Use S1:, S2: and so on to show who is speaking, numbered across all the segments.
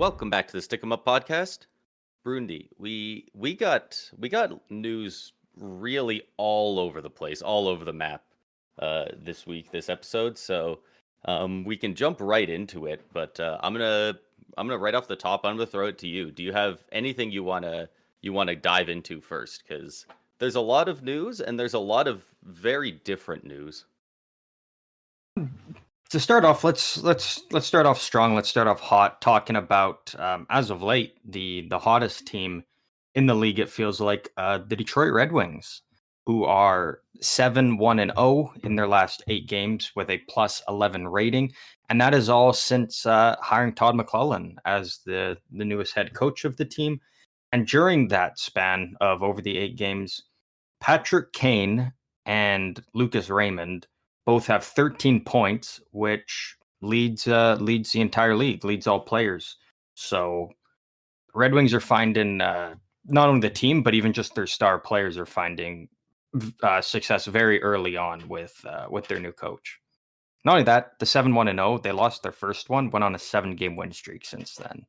S1: Welcome back to the Stick 'em Up podcast. Brundi, we got news really all over the place, all over the map this week, this episode. So we can jump right into it. But I'm gonna right off the top, I'm gonna throw it to you. Do you have anything you wanna dive into first? Because there's a lot of news and there's a lot of very different news.
S2: To start off, let's start off strong. Let's start off hot, talking about as of late the hottest team in the league. It feels like the Detroit Red Wings, who are 7-1-0 in their last 8 games with a +11 rating, and that is all since hiring Todd McClellan as the newest head coach of the team. And during that span of over the 8 games, Patrick Kane and Lucas Raymond both have 13 points, which leads the entire league, leads all players. So Red Wings are finding not only the team, but even just their star players are finding success very early on with their new coach. Not only that, the 7-1-0, they lost their first one, went on a 7-game win streak since then.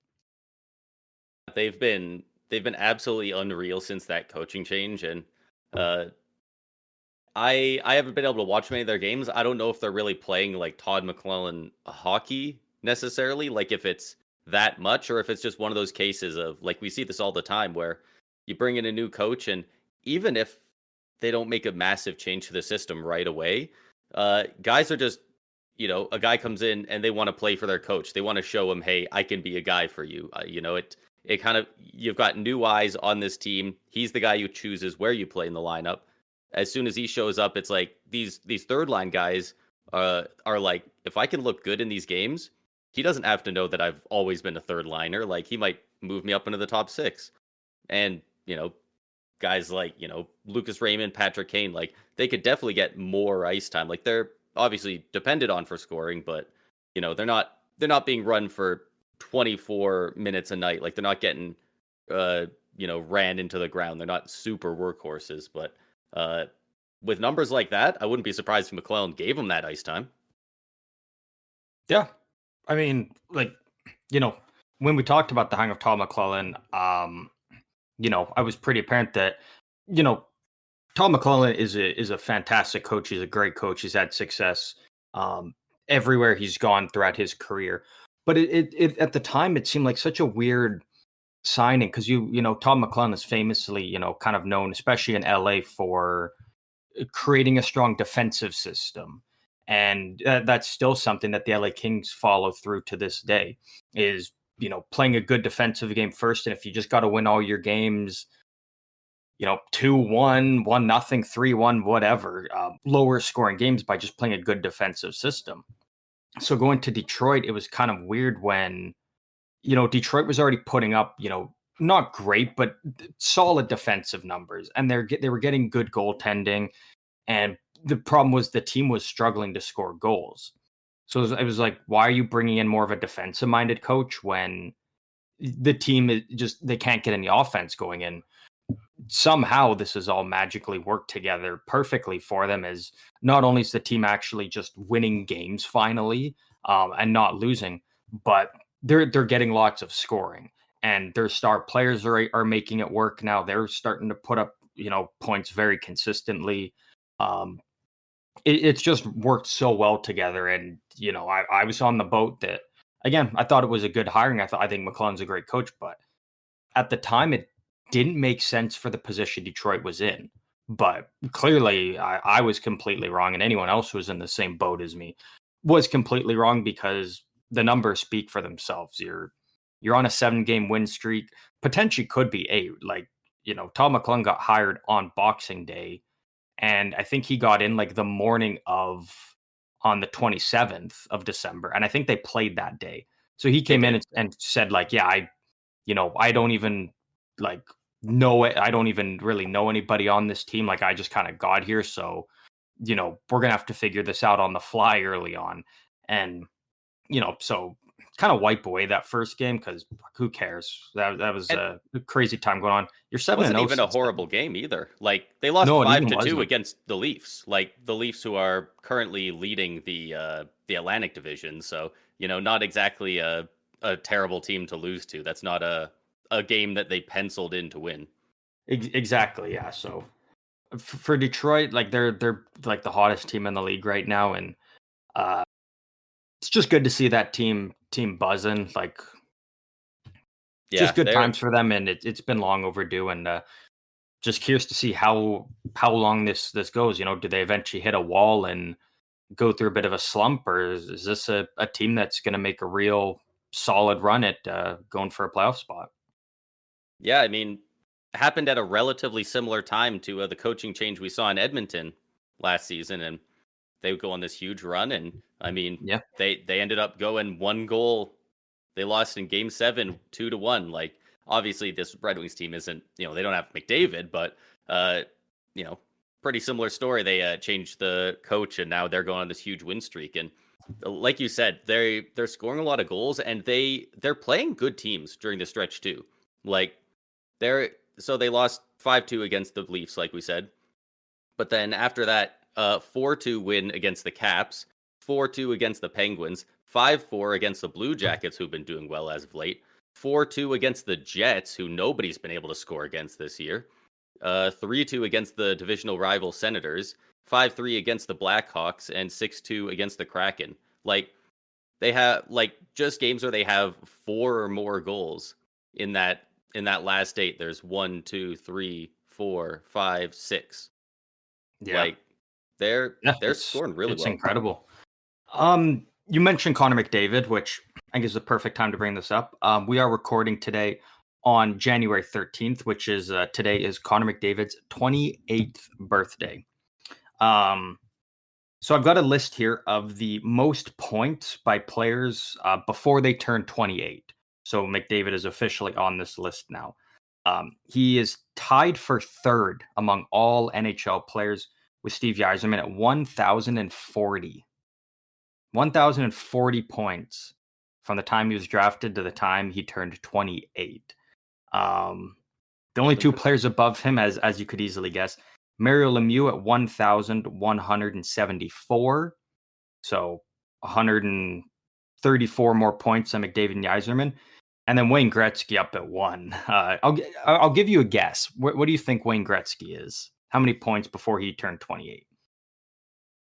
S1: They've been absolutely unreal since that coaching change, and uh, I haven't been able to watch many of their games. I don't know if they're really playing like Todd McClellan hockey necessarily, like if it's that much or if it's just one of those cases of like we see this all the time where you bring in a new coach and even if they don't make a massive change to the system right away, guys are just a guy comes in and they want to play for their coach. They want to show him, hey, I can be a guy for you. It kind of you've got new eyes on this team. He's the guy who chooses where you play in the lineup. As soon as he shows up, it's like these third line guys are like, if I can look good in these games, he doesn't have to know that I've always been a third liner. Like he might move me up into the top six. And, guys like, Lucas Raymond, Patrick Kane, like they could definitely get more ice time. Like they're obviously dependent on for scoring, but they're not being run for 24 minutes a night. Like they're not getting ran into the ground. They're not super workhorses, but uh, with numbers like that, I wouldn't be surprised if McClellan gave him that ice time.
S2: Yeah. I mean, like, you know, when we talked about the hang of Todd McClellan, I was pretty apparent that, you know, Todd McClellan is a fantastic coach. He's a great coach. He's had success everywhere he's gone throughout his career. But it at the time it seemed like such a weird signing because Todd McClellan is famously kind of known, especially in LA, for creating a strong defensive system, and that's still something that the LA Kings follow through to this day. Is playing a good defensive game first, and if you just got to win all your games, 2-1, 1-0, 3-1, whatever, lower scoring games by just playing a good defensive system. So going to Detroit, it was kind of weird when, Detroit was already putting up, not great, but solid defensive numbers. And they were getting good goaltending. And the problem was the team was struggling to score goals. So it was like, why are you bringing in more of a defensive minded coach when the team is they can't get any offense going in? Somehow this has all magically worked together perfectly for them, as not only is the team actually just winning games finally and not losing, but they're getting lots of scoring, and their star players are making it work now. They're starting to put up points very consistently. It's just worked so well together, and I was on the boat that, again, I thought it was a good hiring. I think McClellan's a great coach, but at the time it didn't make sense for the position Detroit was in. But clearly, I was completely wrong, and anyone else who was in the same boat as me was completely wrong because the numbers speak for themselves. You're on a 7-game win streak, potentially could be 8. Like, Todd McClellan got hired on Boxing Day, and I think he got in like the morning of on the 27th of December, and I think they played that day. So he came in and said like, yeah, I don't even like know it. I don't even really know anybody on this team. Like I just kind of got here. So, we're going to have to figure this out on the fly early on. And, so kind of wipe away that first game because who cares? That was a crazy time going on. You're 7-0.
S1: Wasn't even a horrible game either. Like they lost 5-2 against the Leafs. Like the Leafs, who are currently leading the Atlantic Division. So not exactly a a terrible team to lose to. That's not a game that they penciled in to win.
S2: Exactly. Yeah. So for Detroit, like they're like the hottest team in the league right now, and uh, it's just good to see that team buzzing. Like just
S1: Yeah,
S2: good
S1: they're
S2: times for them, and it's been long overdue. And just curious to see how long this goes. You know, do they eventually hit a wall and go through a bit of a slump, or is this a team that's going to make a real solid run at going for a playoff spot?
S1: yeah, I mean, happened at a relatively similar time to the coaching change we saw in Edmonton last season, and they would go on this huge run. And I mean,
S2: Yeah,
S1: they ended up going 1 goal. They lost in Game 7, 2-1. Like, obviously, this Red Wings team isn't, they don't have McDavid, but you know, pretty similar story. They changed the coach, and now they're going on this huge win streak. And like you said, they're scoring a lot of goals, and they're playing good teams during the stretch too. Like they lost 5-2 against the Leafs, like we said. But then after that, 4-2 win against the Caps, 4-2 against the Penguins, 5-4 against the Blue Jackets, who've been doing well as of late, 4-2 against the Jets, who nobody's been able to score against this year, 3-2 against the divisional rival Senators, 5-3 against the Blackhawks, and 6-2 against the Kraken. Like, they have just games where they have 4 or more goals in that last 8. There's 1, 2, 3, 4, 5, 6.
S2: yeah,
S1: Like, they're
S2: yeah.
S1: they're scoring really
S2: It's
S1: well.
S2: incredible. You mentioned Connor McDavid, which I think is the perfect time to bring this up. We are recording today on January 13th, which is today is Connor McDavid's 28th birthday. So I've got a list here of the most points by players before they turn 28. So McDavid is officially on this list now. He is tied for third among all NHL players with Steve Yzerman at 1,040. 1,040 points from the time he was drafted to the time he turned 28. The only two players above him, as you could easily guess, Mario Lemieux at 1,174. So 134 more points than McDavid and Yzerman. And then Wayne Gretzky up at 1. I'll give you a guess. What do you think Wayne Gretzky is? How many points before he turned 28?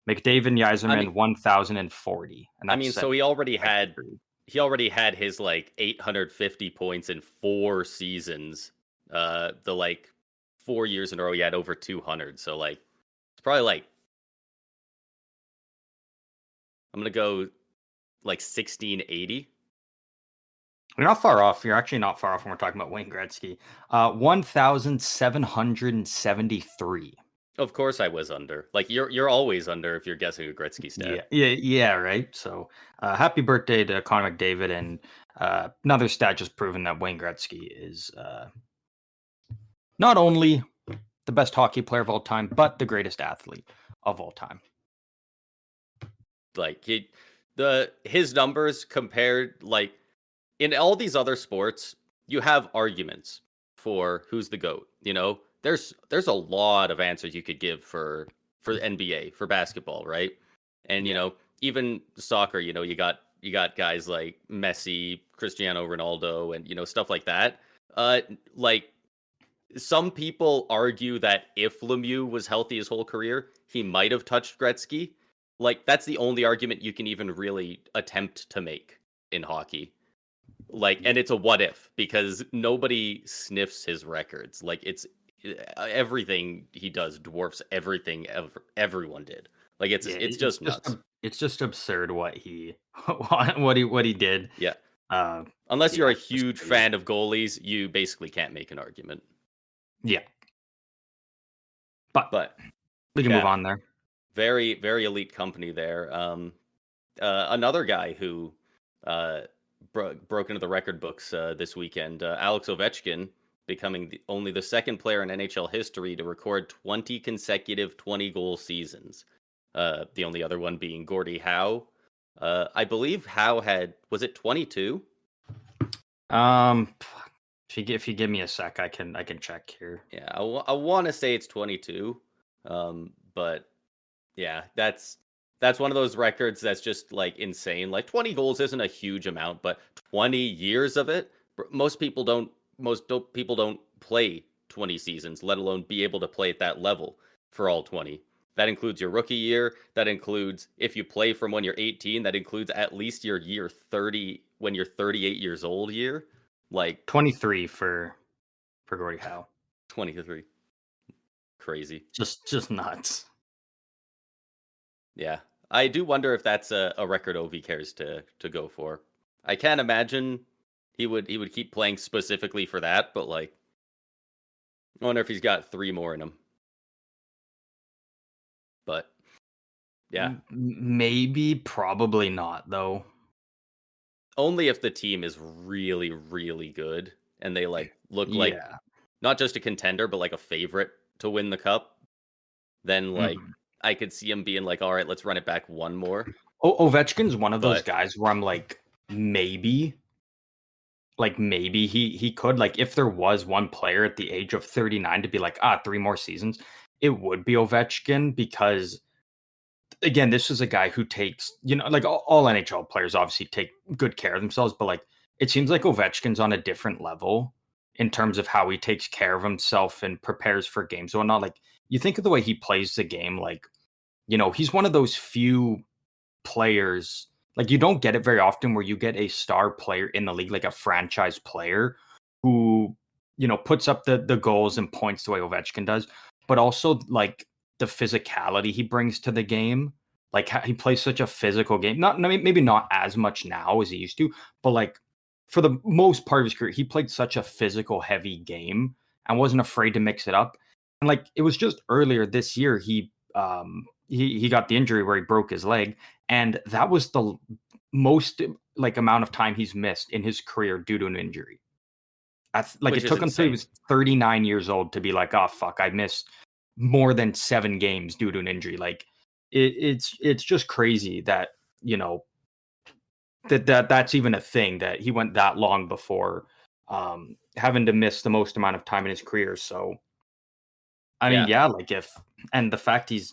S2: McDavid and Yzerman 1,040. And
S1: I
S2: that's
S1: mean, so he already had his 850 points in 4 seasons. The 4 years in a row he had over 200. So it's probably I'm gonna go 1680.
S2: You're not far off. You're actually not far off when we're talking about Wayne Gretzky. 1,773.
S1: Of course, I was under. You're always under if you're guessing a Gretzky stat.
S2: Yeah, right. So happy birthday to Connor McDavid, and another stat just proving that Wayne Gretzky is not only the best hockey player of all time, but the greatest athlete of all time.
S1: His numbers compared in all these other sports, you have arguments for who's the GOAT. There's a lot of answers you could give for NBA, for basketball, right? And even soccer, you got guys like Messi, Cristiano Ronaldo, and stuff like that. Some people argue that if Lemieux was healthy his whole career, he might have touched Gretzky. That's the only argument you can even really attempt to make in hockey. And it's a what if, because nobody sniffs his records. It's everything he does dwarfs everything everyone did. It's just nuts.
S2: It's just absurd what he what he did.
S1: Yeah. Unless you're a huge fan of goalies, you basically can't make an argument.
S2: Yeah. But we can move on there.
S1: Very, very elite company there. Another guy who broke into the record books this weekend, Alex Ovechkin, becoming only the second player in NHL history to record 20 consecutive 20-goal seasons. The only other one being Gordie Howe. I believe Howe was it 22?
S2: If you give me a sec, I can check here.
S1: Yeah, I want to say it's 22. But yeah, that's That's one of those records that's just like insane. Like 20 goals isn't a huge amount, but 20 years of it, people don't play 20 seasons, let alone be able to play at that level for all 20. That includes your rookie year, that includes if you play from when you're 18, that includes at least your year 30 when you're 38 years old year. Like
S2: 23 for Gordie Howe.
S1: 23. Crazy.
S2: Just nuts.
S1: Yeah. I do wonder if that's a record Ovi cares to go for. I can't imagine he would keep playing specifically for that, but like I wonder if he's got 3 more in him. But yeah.
S2: Maybe, probably not though.
S1: Only if the team is really, really good and they like look like not just a contender, but like a favorite to win the cup. Then like I could see him being like, all right, let's run it back one more.
S2: Ovechkin's one of those guys where I'm like, maybe he could, like, if there was one player at the age of 39 to be like, 3 more seasons, it would be Ovechkin, because again, this is a guy who takes, like all NHL players obviously take good care of themselves, but like it seems like Ovechkin's on a different level in terms of how he takes care of himself and prepares for games. So not like, you think of the way he plays the game, like, he's one of those few players, like you don't get it very often where you get a star player in the league, like a franchise player who, puts up the goals and points the way Ovechkin does, but also like the physicality he brings to the game. Like he plays such a physical game. Not maybe not as much now as he used to, but like for the most part of his career, he played such a physical heavy game and wasn't afraid to mix it up. And like it was just earlier this year, he got the injury where he broke his leg, and that was the most like amount of time he's missed in his career due to an injury. Like it took him till he was 39 years old to be like, oh fuck, I missed more than 7 games due to an injury. Like it's just crazy that that's even a thing, that he went that long before having to miss the most amount of time in his career. So I mean, like and the fact he's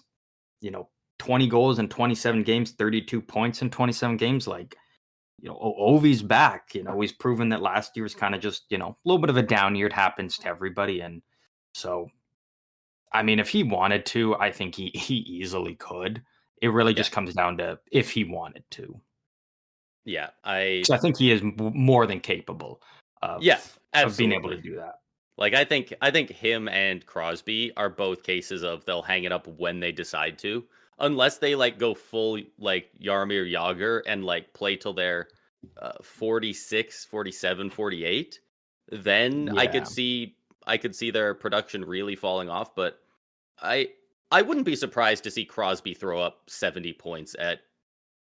S2: 20 goals in 27 games, 32 points in 27 games, like Ovi's back. He's proven that last year was kind of just a little bit of a down year. It happens to everybody, and so I mean, if he wanted to, I think he easily could. It really just comes down to if he wanted to.
S1: Yeah,
S2: I think he is more than capable of being able to do that.
S1: Like I think him and Crosby are both cases of they'll hang it up when they decide to, unless they like go full like Jaromir Jagr and like play till they're 46, 47, 48. Then I could see their production really falling off, but I wouldn't be surprised to see Crosby throw up 70 points at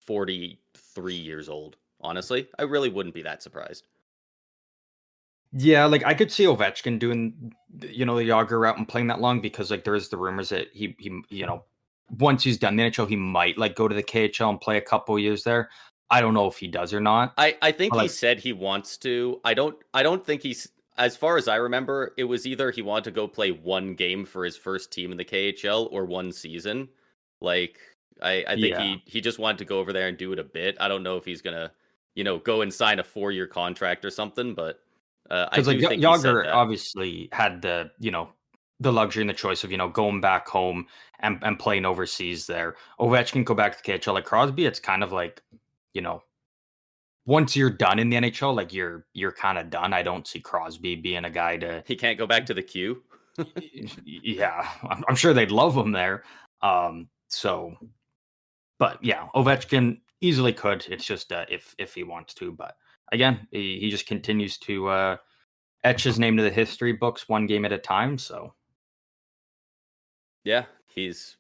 S1: 43 years old. Honestly, I really wouldn't be that surprised.
S2: Yeah, like I could see Ovechkin doing, the Jagr route and playing that long, because like there is the rumors that he once he's done the NHL, he might like go to the KHL and play a couple years there. I don't know if he does or not.
S1: I think he said he wants to. I don't think he's, as far as I remember, it was either he wanted to go play one game for his first team in the KHL or one season. Like I think he just wanted to go over there and do it a bit. I don't know if he's gonna, go and sign a 4-year contract or something, but I do think
S2: Jagr obviously had the luxury and the choice of going back home and playing overseas there. Ovechkin go back to the KHL. Like Crosby, it's kind of like once you're done in the NHL, like you're kind of done. I don't see Crosby being a guy to.
S1: He can't go back to the Q.
S2: Yeah, I'm sure they'd love him there. So, but yeah, Ovechkin easily could. It's just if he wants to, but. Again, he just continues to etch his name to the history books one game at a time. So,
S1: yeah, there's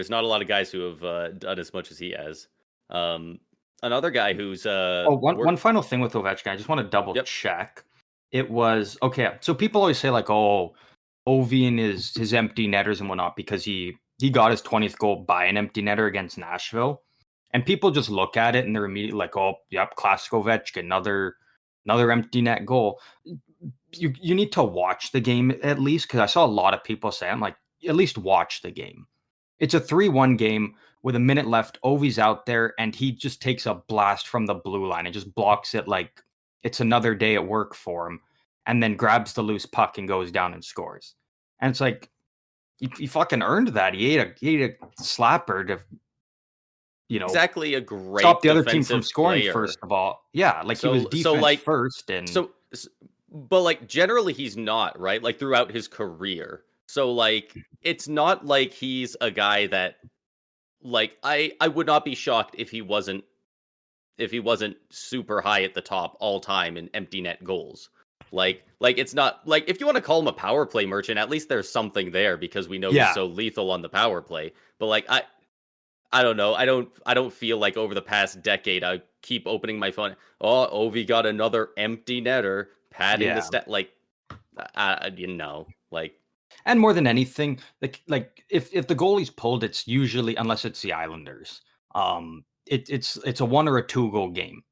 S1: not a lot of guys who have done as much as he has. Another guy who's
S2: one final thing with Ovechkin, I just want to double check. It was okay. So people always say like, oh, Ovi and his empty netters and whatnot, because he got his 20th goal by an empty netter against Nashville. And people just look at it and they're immediately like, "Oh, yep, classic Ovechkin, another empty net goal." You need to watch the game at least, because I saw a lot of people say, "I'm like, at least watch the game." It's a 3-1 game with a minute left. Ovi's out there, and he just takes a blast from the blue line and just blocks it like it's another day at work for him, and then grabs the loose puck and goes down and scores. And it's like, he fucking earned that. He ate a slapper to,
S1: Exactly, a great
S2: stop the other team from
S1: defensive
S2: scoring,
S1: player.
S2: first of all. Yeah, like he was defense
S1: like
S2: first, and
S1: but like generally he's not, right? Like throughout his career. So like it's not like he's a guy that like I would not be shocked if he wasn't super high at the top all time in empty net goals. Like it's not like if you want to call him a power play merchant, at least there's something there because we know he's so lethal on the power play. But like I don't know. I don't feel like over the past decade I keep opening my phone. Oh, Ovi got another empty netter, padding the stat. Like, like.
S2: And more than anything, like if the goalie's pulled, it's usually, unless it's the Islanders, it's a 1 or a 2 goal game,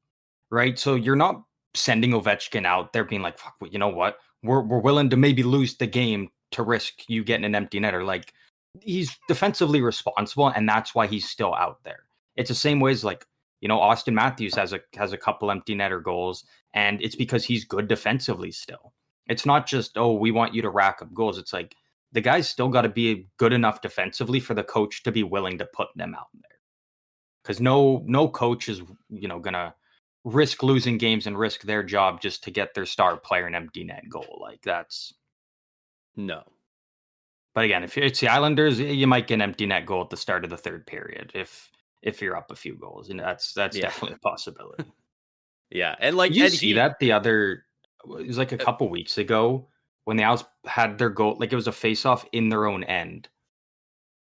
S2: right? So you're not sending Ovechkin out there being like, fuck, you know what? We're willing to maybe lose the game to risk you getting an empty netter. Like, he's defensively responsible, and that's why he's still out there. It's the same way as like, Austin Matthews has a couple empty netter goals, and it's because he's good defensively still. It's not just, oh, we want you to rack up goals. It's like the guy's still got to be good enough defensively for the coach to be willing to put them out there. Because no coach is, gonna risk losing games and risk their job just to get their star player an empty net goal. Like, that's
S1: no.
S2: But again, if it's the Islanders, you might get an empty net goal at the start of the third period if you're up a few goals, and that's definitely a possibility.
S1: Yeah, and like,
S2: did you see that it was like a couple weeks ago when the Isles had their goal, like it was a face-off in their own end,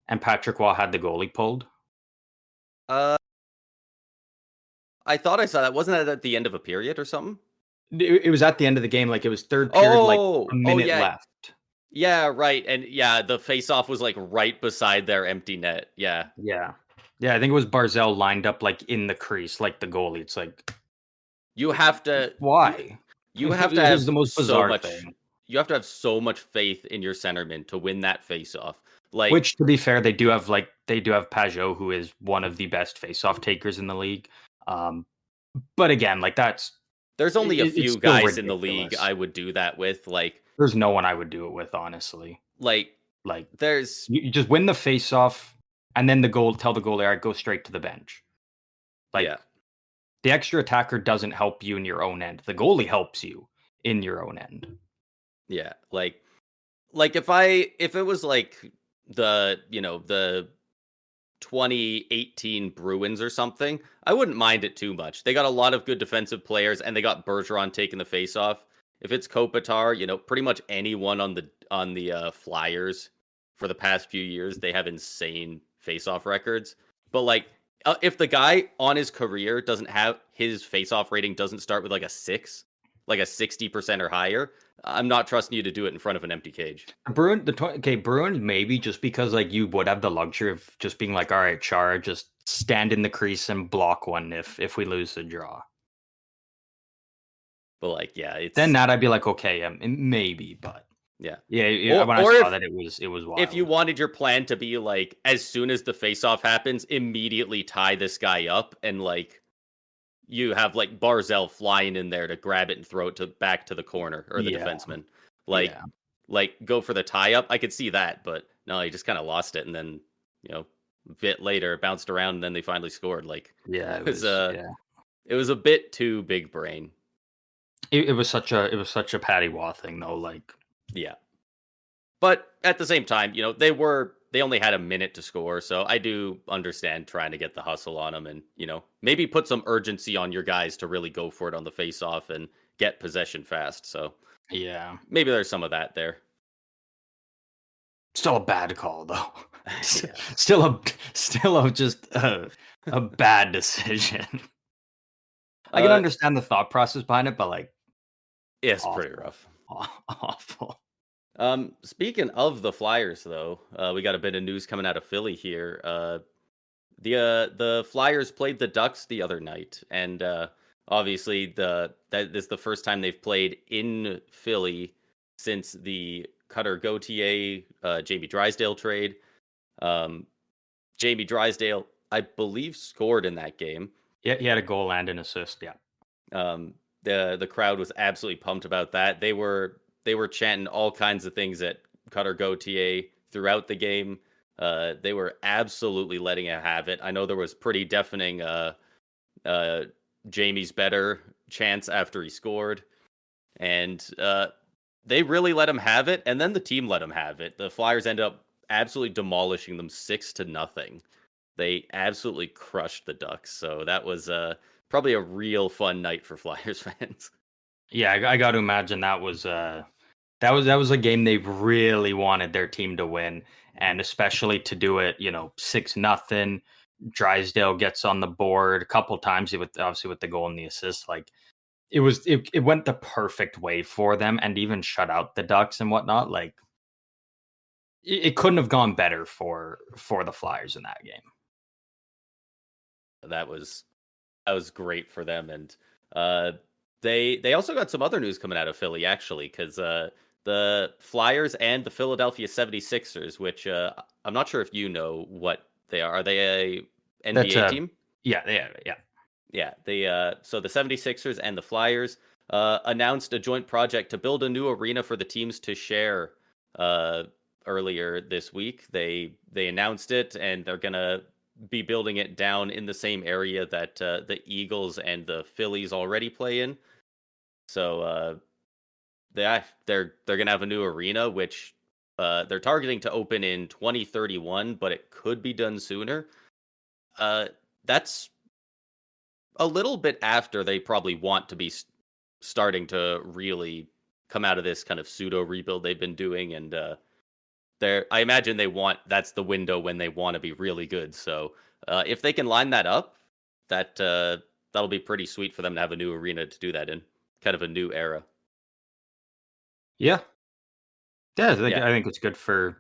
S2: and Patrick Waugh had the goalie pulled.
S1: I thought I saw that. Wasn't that at the end of a period or something?
S2: It was at the end of the game, like it was third period, like a minute left.
S1: Yeah, right. And yeah, the face-off was like right beside their empty net. Yeah.
S2: Yeah. I think it was Barzal lined up like in the crease, like the goalie. It's like,
S1: you have to.
S2: Why?
S1: You have to have
S2: the most bizarre thing.
S1: You have to have so much faith in your centerman to win that face-off. Like,
S2: which, to be fair, they do have Pajot, who is one of the best face-off takers in the league. But again, like
S1: there's only a few guys in the league I would do that with. Like,
S2: there's no one I would do it with, honestly.
S1: Like there's
S2: you just win the face-off, and then tell the goalie, all right, go straight to the bench. Like, the extra attacker doesn't help you in your own end. The goalie helps you in your own end.
S1: Yeah, like if it was like the 2018 Bruins or something, I wouldn't mind it too much. They got a lot of good defensive players, and they got Bergeron taking the face-off. If it's Kopitar, pretty much anyone on the Flyers for the past few years, they have insane face-off records. But like, if the guy on his career doesn't have his face-off rating doesn't start with like a 6, like a 60% or higher, I'm not trusting you to do it in front of an empty cage.
S2: Bruins maybe, just because like you would have the luxury of just being like, all right, Chara, just stand in the crease and block one if we lose the draw.
S1: But like, yeah,
S2: then that I'd be like, okay, maybe, but
S1: yeah.
S2: When I saw that, it was wild.
S1: If you wanted your plan to be like, as soon as the face-off happens, immediately tie this guy up, and like you have like Barzal flying in there to grab it and throw it back to the corner or the defenseman, like go for the tie up. I could see that, but no, he just kind of lost it, and then a bit later it bounced around, and then they finally scored. Like, it was a bit too big brain.
S2: It was such a Patty Waugh thing, though. Like,
S1: yeah, but at the same time, they only had a minute to score, so I do understand trying to get the hustle on them, and maybe put some urgency on your guys to really go for it on the face-off and get possession fast. So
S2: yeah,
S1: maybe there's some of that there.
S2: Still a bad call, though. Still just a bad decision. I can understand the thought process behind it, but like,
S1: it's pretty rough.
S2: Awful.
S1: Speaking of the Flyers, though, we got a bit of news coming out of Philly here. The Flyers played the Ducks the other night, and obviously that is the first time they've played in Philly since the Cutter Gauthier, Jamie Drysdale trade. Jamie Drysdale, I believe, scored in that game.
S2: Yeah, he had a goal and an assist. Yeah.
S1: The crowd was absolutely pumped about that. They were chanting all kinds of things at Cutter Gauthier throughout the game. They were absolutely letting it have it. I know there was pretty deafening Jamie's better chance after he scored, and they really let him have it. And then the team let him have it. The Flyers ended up absolutely demolishing them 6-0. They absolutely crushed the Ducks. So that was probably a real fun night for Flyers fans.
S2: Yeah, I got to imagine that was a game they really wanted their team to win, and especially to do it, 6-0. Drysdale gets on the board a couple times with the goal and the assist. Like it went the perfect way for them, and even shut out the Ducks and whatnot. Like it couldn't have gone better for the Flyers in that game.
S1: That was great for them, and they also got some other news coming out of Philly, actually, because the Flyers and the Philadelphia 76ers, which I'm not sure if you know what they are. Are they a NBA team?
S2: Yeah.
S1: Yeah, so the 76ers and the Flyers announced a joint project to build a new arena for the teams to share earlier this week. They announced it, and they're going to be building it down in the same area that the Eagles and the Phillies already play in. So they're going to have a new arena, which they're targeting to open in 2031, but it could be done sooner. That's a little bit after they probably want to be starting to really come out of this kind of pseudo rebuild they've been doing, and I imagine that's the window when they want to be really good. So if they can line that up, that'll be pretty sweet for them to have a new arena to do that in, kind of a new era.
S2: Yeah, I think it's good for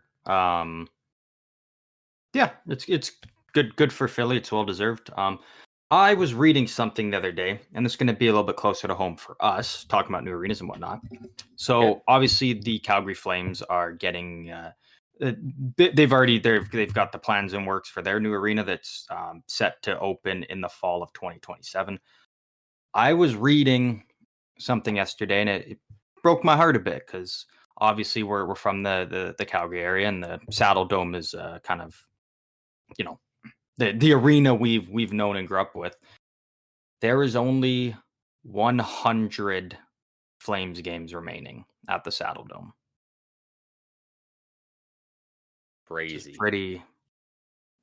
S2: it's good for Philly. It's well deserved. I was reading something the other day, and this is going to be a little bit closer to home for us, talking about new arenas and whatnot. So obviously, the Calgary Flames are getting. They've got the plans in works for their new arena that's set to open in the fall of 2027. I was reading something yesterday, and it broke my heart a bit because obviously we're from the Calgary area, and the Saddle Dome is kind of, the arena we've known and grew up with. There is only 100 Flames games remaining at the Saddle Dome.
S1: Crazy.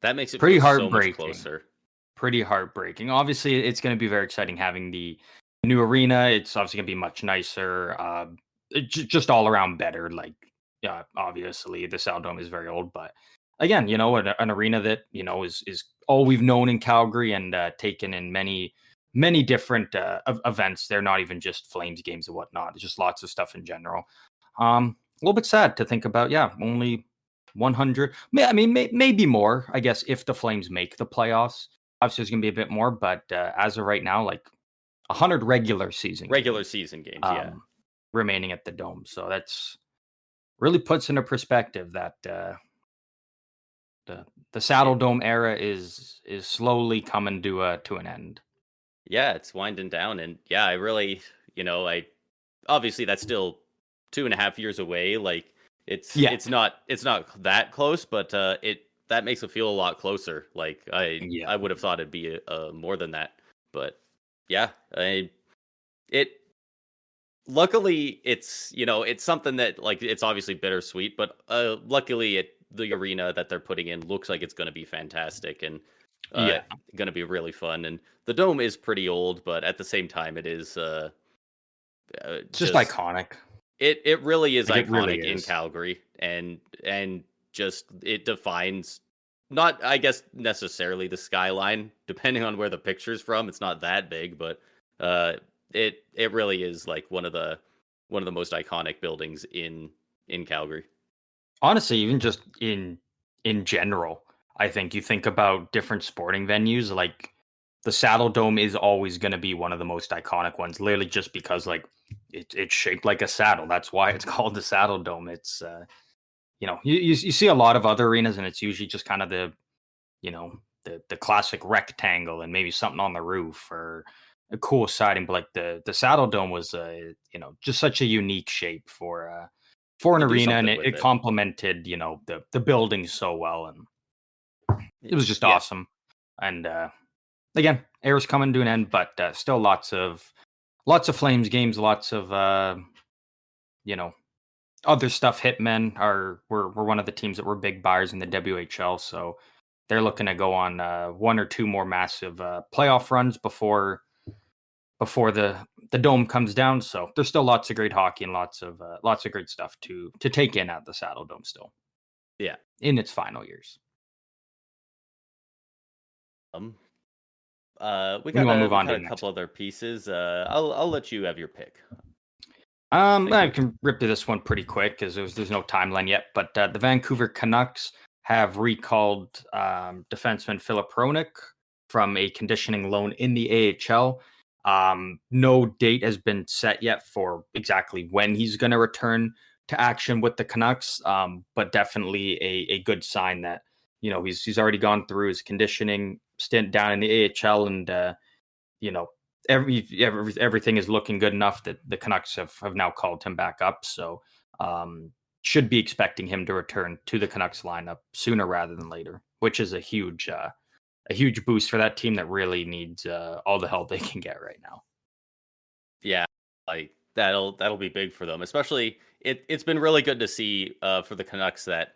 S1: That makes it
S2: pretty
S1: feel
S2: heartbreaking.
S1: So much closer.
S2: Pretty heartbreaking. Obviously, it's going to be very exciting having the new arena. It's obviously going to be much nicer. Just all around better. Like, yeah, obviously the Saddle Dome is very old, but again, an arena that is all we've known in Calgary and taken in many different events. They're not even just Flames games and whatnot. It's just lots of stuff in general. A little bit sad to think about. Yeah, only 100. I mean, maybe more, I guess, if the Flames make the playoffs. Obviously, there's going to be a bit more, but as of right now, like 100 regular season
S1: games,
S2: remaining at the Dome. So that's really puts into perspective that the Saddle Dome era is slowly coming to an end.
S1: Yeah, it's winding down, and yeah, I really, obviously that's still 2.5 years away. Like it's not that close, but that makes it feel a lot closer. Like I would have thought it'd be more than that, but yeah, luckily it's it's something that, like, it's obviously bittersweet, but luckily the arena that they're putting in looks like it's going to be fantastic and going to be really fun. And the Dome is pretty old, but at the same time it is
S2: just iconic.
S1: It really is, like, iconic,
S2: really
S1: in Calgary, and just it defines, not, I guess, necessarily the skyline, depending on where the picture's from. It's not that big, but it really is like one of the most iconic buildings in Calgary.
S2: Honestly, even just in general, I think you think about different sporting venues, like the Saddle Dome is always going to be one of the most iconic ones, literally just because, like, it's shaped like a saddle. That's why it's called the Saddle Dome. It's you see a lot of other arenas, and it's usually just kind of the the classic rectangle and maybe something on the roof or a cool siding. But like the Saddle Dome was just such a unique shape for an
S1: You do
S2: arena, and
S1: something
S2: it,
S1: with
S2: it
S1: it.
S2: complemented the building so well, and it was just
S1: Yeah.
S2: awesome. And again, era's coming to an end, but still lots of Flames games, lots of you know other stuff. Hitmen were one of the teams that were big buyers in the WHL, so they're looking to go on one or two more massive playoff runs before the dome comes down. So there's still lots of great hockey and lots of great stuff to take in at the Saddle Dome still
S1: Yeah.
S2: in its final years.
S1: Um,
S2: What do you want to move
S1: we
S2: on
S1: got
S2: to
S1: a
S2: next?
S1: couple other pieces. I'll let you have your pick.
S2: I
S1: Vancouver.
S2: can rip to this one pretty quick because there's no timeline yet. But the Vancouver Canucks have recalled defenseman Philip Hronik from a conditioning loan in the AHL. No date has been set yet for exactly when he's going to return to action with the Canucks, but definitely a good sign that he's already gone through his conditioning stint down in the AHL, and you know everything is looking good enough that the Canucks have now called him back up. So should be expecting him to return to the Canucks lineup sooner rather than later, which is a huge boost for that team that really needs all the help they can get right now.
S1: Yeah, like that'll be big for them. Especially it's been really good to see for the Canucks that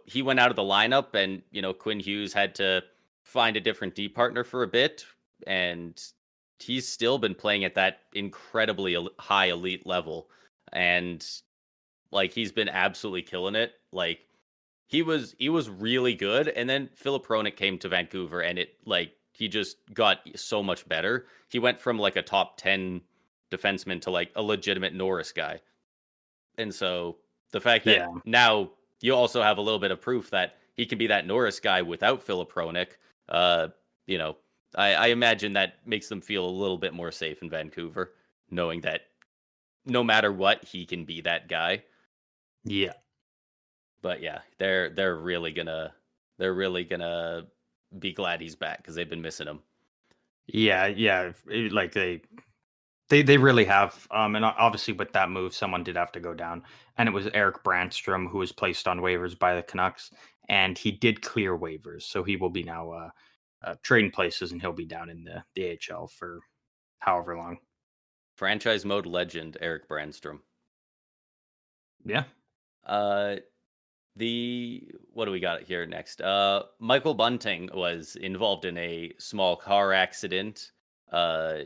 S1: he went out of the lineup and Quinn Hughes had to find a different D partner for a bit, and he's still been playing at that incredibly high elite level, and like he's been absolutely killing it. Like he was really good, and then Philip Hronik came to Vancouver, and he just got so much better. He went from like a top 10 defenseman to like a legitimate Norris guy. And so the fact that
S2: Yeah,
S1: now you also have a little bit of proof that he can be that Norris guy without Philip Hronik, uh, you know, I imagine that makes them feel a little bit more safe in Vancouver, knowing that no matter what, he can be that guy.
S2: yeah,
S1: But yeah, they're really gonna be glad he's back because they've been missing him.
S2: yeah. Like they really have. And obviously with that move, someone did have to go down, and it was Eric Brandstrom, who was placed on waivers by the Canucks, and he did clear waivers, so he will be now trading places, and he'll be down in the AHL for however long.
S1: Franchise mode legend Eric Brandstrom.
S2: Yeah.
S1: Uh, the what do we got here next? Michael Bunting was involved in a small car accident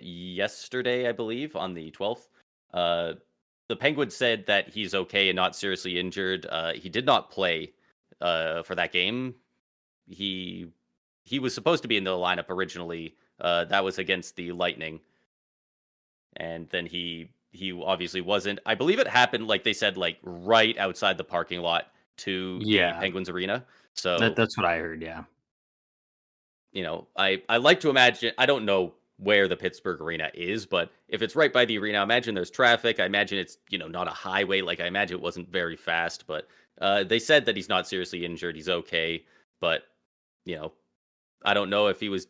S1: yesterday, I believe, on the 12th. Uh, the Penguins said that he's okay and not seriously injured. He did not play for that game. He he was supposed to be in the lineup originally. That was against the Lightning, and then he obviously wasn't. I believe it happened, like they said, like right outside the parking lot to the
S2: Yeah.
S1: Penguins arena. So
S2: That's what I heard. Yeah.
S1: I like to imagine. I don't know where the Pittsburgh arena is, but if it's right by the arena, I imagine there's traffic. I imagine it's not a highway. Like I imagine it wasn't very fast, but they said that he's not seriously injured. He's okay, but you know I don't know if he was,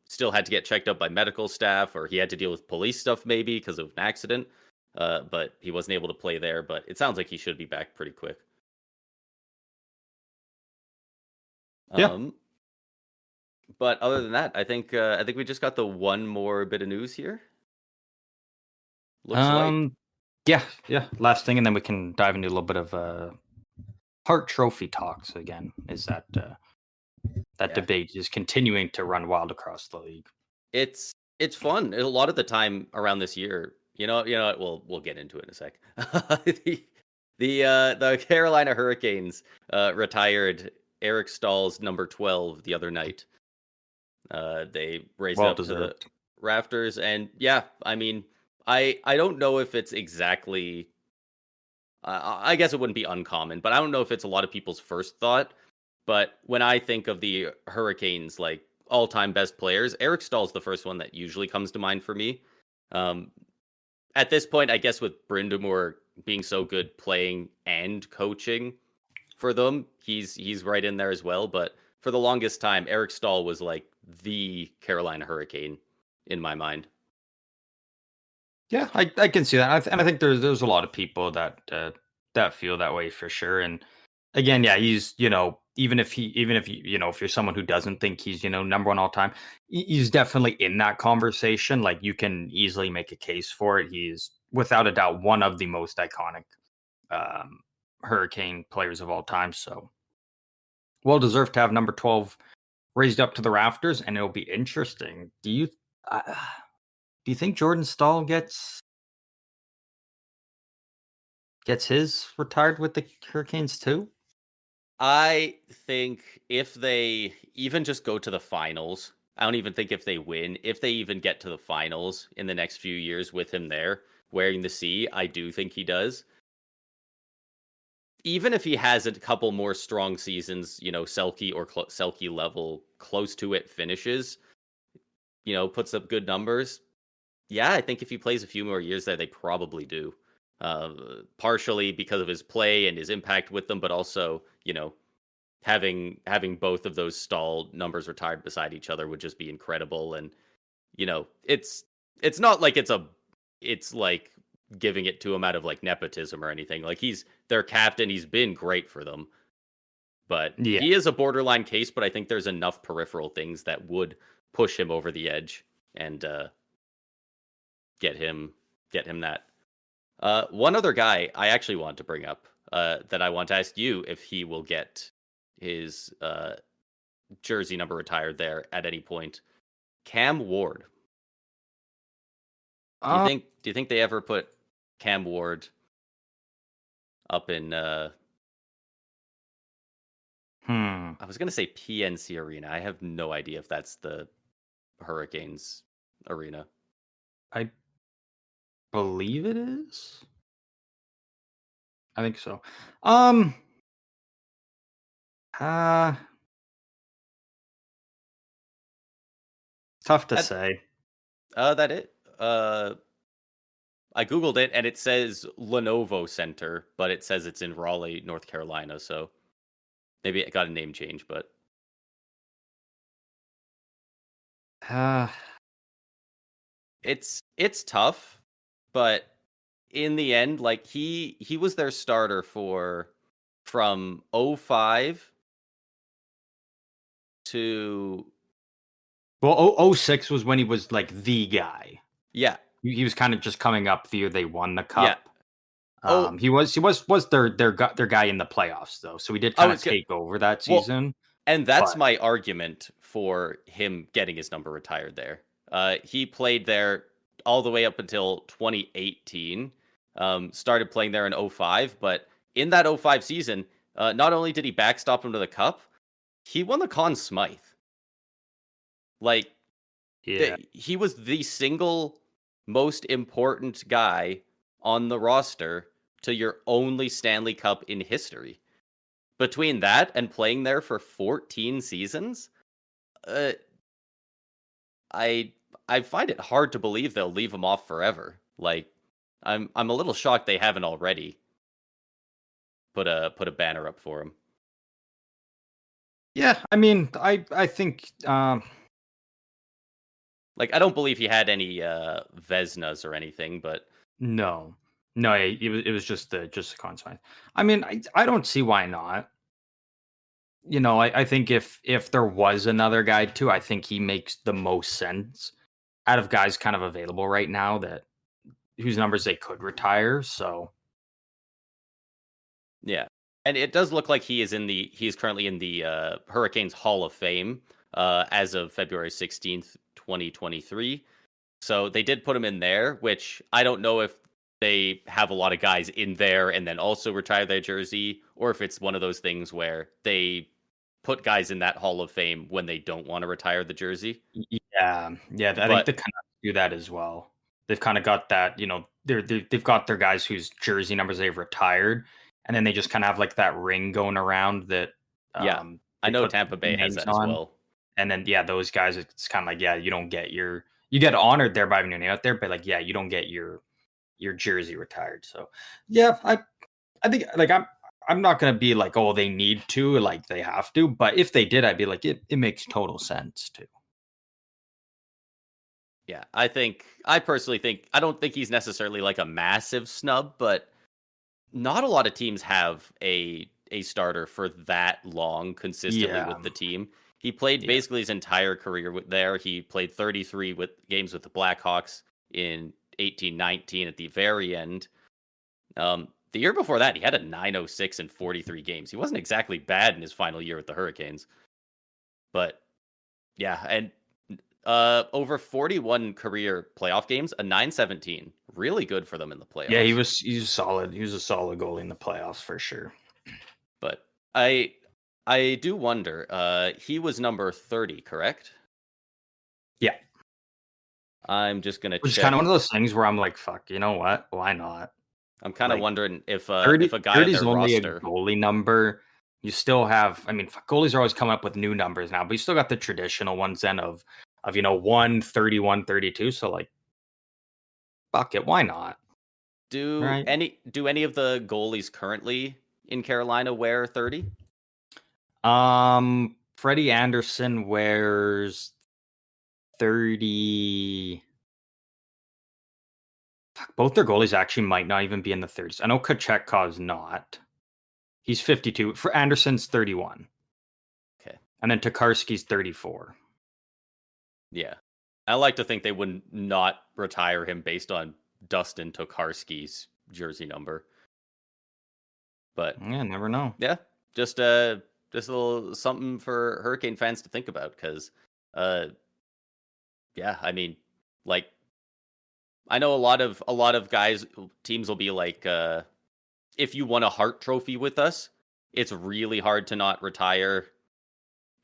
S1: still had to get checked up by medical staff or he had to deal with police stuff maybe because of an accident. But he wasn't able to play there. But it sounds like he should be back pretty quick.
S2: Yeah.
S1: Um, but other than that, I think we just got the one more bit of news here. Looks like
S2: Um. Yeah. Yeah. Last thing, and then we can dive into a little bit of Hart Trophy talks again. Is that
S1: yeah,
S2: debate is continuing to run wild across the league?
S1: it's fun. A lot of the time around this year, what, we'll get into it in a sec. The Carolina Hurricanes retired Eric Stahl's number 12 the other night. They raised it
S2: Well
S1: up to the
S2: deserved.
S1: rafters, and yeah, I mean, I don't know if it's exactly. I guess it wouldn't be uncommon, but I don't know if it's a lot of people's first thought. But when I think of the Hurricanes, like all-time best players, Eric Stahl's the first one that usually comes to mind for me. Um, at this point, I guess with Brind'Amour being so good playing and coaching for them, he's right in there as well. But for the longest time, Eric Stahl was like the Carolina Hurricane in my mind.
S2: Yeah, I can see that, and I think there's a lot of people that that feel that way for sure. And again, yeah, he's even if if you're someone who doesn't think he's number one all time, he's definitely in that conversation. Like you can easily make a case for it. He's without a doubt one of the most iconic um, Hurricane players of all time. So well deserved to have number 12 raised up to the rafters, and it'll be interesting. Uh, do you think Jordan Stahl gets his retired with the Hurricanes too?
S1: I think if they even just go to the finals, I don't even think if they win, if they even get to the finals in the next few years with him there wearing the C, I do think he does. Even if he has a couple more strong seasons, Selke or Selke level close to it finishes, puts up good numbers. Yeah, I think if he plays a few more years there, they probably do. Partially because of his play and his impact with them, but also, having both of those stall numbers retired beside each other would just be incredible. And it's not like it's like giving it to him out of like nepotism or anything. Like he's their captain, he's been great for them, but
S2: Yeah.
S1: he is a borderline case. But I think there's enough peripheral things that would push him over the edge and get him that. One other guy I actually want to bring up that I want to ask you if he will get his jersey number retired there at any point. Cam Ward.
S2: Uh,
S1: Do you think they ever put Cam Ward up in
S2: hmm.
S1: I was gonna say PNC Arena. I have no idea if that's the Hurricanes arena.
S2: I believe it is. I think so. Um. Uh. Tough to
S1: That
S2: say.
S1: that it. I googled it and it says Lenovo Center, but it says it's in Raleigh, North Carolina. So maybe it got a name change, but
S2: Uh.
S1: it's tough. But in the end, like he was their starter from 05 to
S2: Well, 06 was when he was like the guy.
S1: yeah
S2: He was kind of just coming up the year they won the
S1: yeah.
S2: cup.
S1: Oh,
S2: He was their guy in the playoffs though, so he did
S1: I
S2: kind of
S1: was good.
S2: take over that
S1: Well,
S2: season.
S1: and that's
S2: But
S1: my argument for him getting his number retired there. He played there all the way up until 2018. Started playing there in 05, but in that 05 season, not only did he backstop him to the cup, he won the Conn Smythe. Like
S2: yeah,
S1: he was the single most important guy on the roster to your only Stanley Cup in history. Between that and playing there for 14 seasons, uh, I I find it hard to believe they'll leave him off forever. Like I'm a little shocked they haven't already put a banner up for him.
S2: yeah. I mean, I think
S1: Like I don't believe he had any Vesnas or anything, but
S2: no, no. It was just the consignment. I mean, I don't see why not. I think if there was another guy too, I think he makes the most sense out of guys kind of available right now that whose numbers they could retire. So
S1: yeah. And it does look like he's currently in the Hurricanes Hall of Fame as of February 16th, 2023. So they did put him in there, which I don't know if they have a lot of guys in there and then also retire their jersey, or if it's one of those things where they put guys in that Hall of Fame when they don't want to retire the jersey.
S2: yeah, yeah. I think
S1: But
S2: the Canucks do that as well. They've kind of got that. They've got their guys whose jersey numbers they've retired, and then they just kind of have like that ring going around that
S1: yeah, I
S2: they
S1: know
S2: put
S1: Tampa Bay has
S2: names
S1: that as
S2: on.
S1: well.
S2: And then yeah, those guys, it's kind of like, yeah, you get honored there by having your name out there, but like, yeah, you don't get your jersey retired. So yeah, I think like I'm not going to be like, oh, they need to, like they have to. But if they did, I'd be like, it makes total sense too.
S1: Yeah, I personally think I don't think he's necessarily like a massive snub, but not a lot of teams have a starter for that long consistently
S2: Yeah.
S1: with the team. He played
S2: Yeah.
S1: basically his entire career there. He played 33 games with the Blackhawks in 18-19 at the very end. The year before that, he had a 906 in 43 games. He wasn't exactly bad in his final year with the Hurricanes. But yeah, and over 41 career playoff games, a 917. Really good for them in the
S2: Yeah,
S1: playoffs.
S2: he's solid. He was a solid goalie in the playoffs for sure.
S1: But I do wonder, he was number 30, correct?
S2: Yeah.
S1: I'm just gonna
S2: Which is kind of
S1: check.
S2: one of those things where I'm like, fuck, you know what? Why not?
S1: I'm kind of
S2: Like
S1: wondering if
S2: 30,
S1: a guy
S2: 30
S1: on
S2: is
S1: their
S2: only a
S1: roster.
S2: goalie number. You still have, I mean, goalies are always coming up with new numbers now, but you still got the traditional ones then of 131, 32. So like, fuck it, why not? Right?
S1: Do any of the goalies currently in Carolina wear 30?
S2: Freddie Anderson wears 30. Fuck, both their goalies actually might not even be in the 30s. I know Kachekkov's not. He's 52. For Anderson's 31.
S1: Okay.
S2: And then Tokarski's 34.
S1: Yeah. I like to think they would not retire him based on Dustin Tokarski's jersey number. But
S2: Yeah, never know.
S1: yeah, just just a little something for Hurricane fans to think about because yeah, I mean, like I know a lot of guys teams will be like if you won a Hart trophy with us, it's really hard to not retire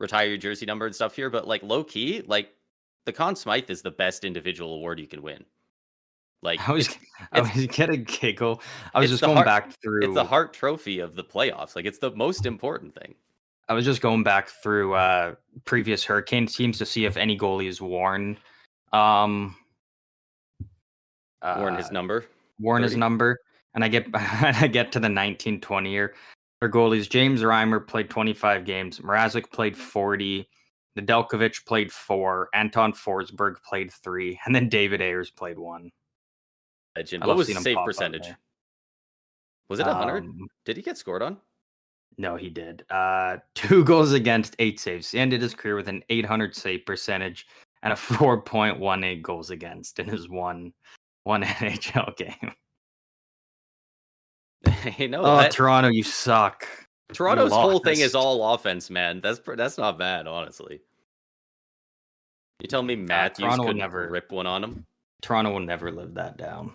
S1: your jersey number and stuff here, but like low key, like the Conn Smythe is the best individual award you can win. Like
S2: I was I
S1: it's
S2: was gonna giggle. I was
S1: it's
S2: just
S1: the
S2: going
S1: Hart
S2: back
S1: it's the
S2: through
S1: Hart trophy of the playoffs. Like it's the most important thing.
S2: I was just going back through previous Hurricane teams to see if any goalie has um
S1: Worn
S2: uh
S1: his number
S2: worn his
S1: 30.
S2: number. And I get I get to the 1920 year. Their goalies, James Reimer played 25 games, Mrazek played 40, Nedeljkovic played 4, Anton Forsberg played 3, and then David Ayers played 1.
S1: Legend.
S2: I
S1: What
S2: love
S1: was
S2: seeing
S1: his
S2: him
S1: save
S2: pop out
S1: percentage?
S2: there.
S1: Was it 100? Did he get scored on?
S2: No, he did. 2 goals against, 8 saves. He ended his career with an 800 save percentage and a 4.18 goals against in his one NHL game.
S1: You know
S2: Oh,
S1: that
S2: Toronto, you suck. You
S1: Toronto's whole thing is
S2: lost.
S1: all offense, man. That's not bad, honestly. You tell me Matthews
S2: Toronto will
S1: couldn't
S2: never.
S1: rip one on him?
S2: Toronto will never live that down.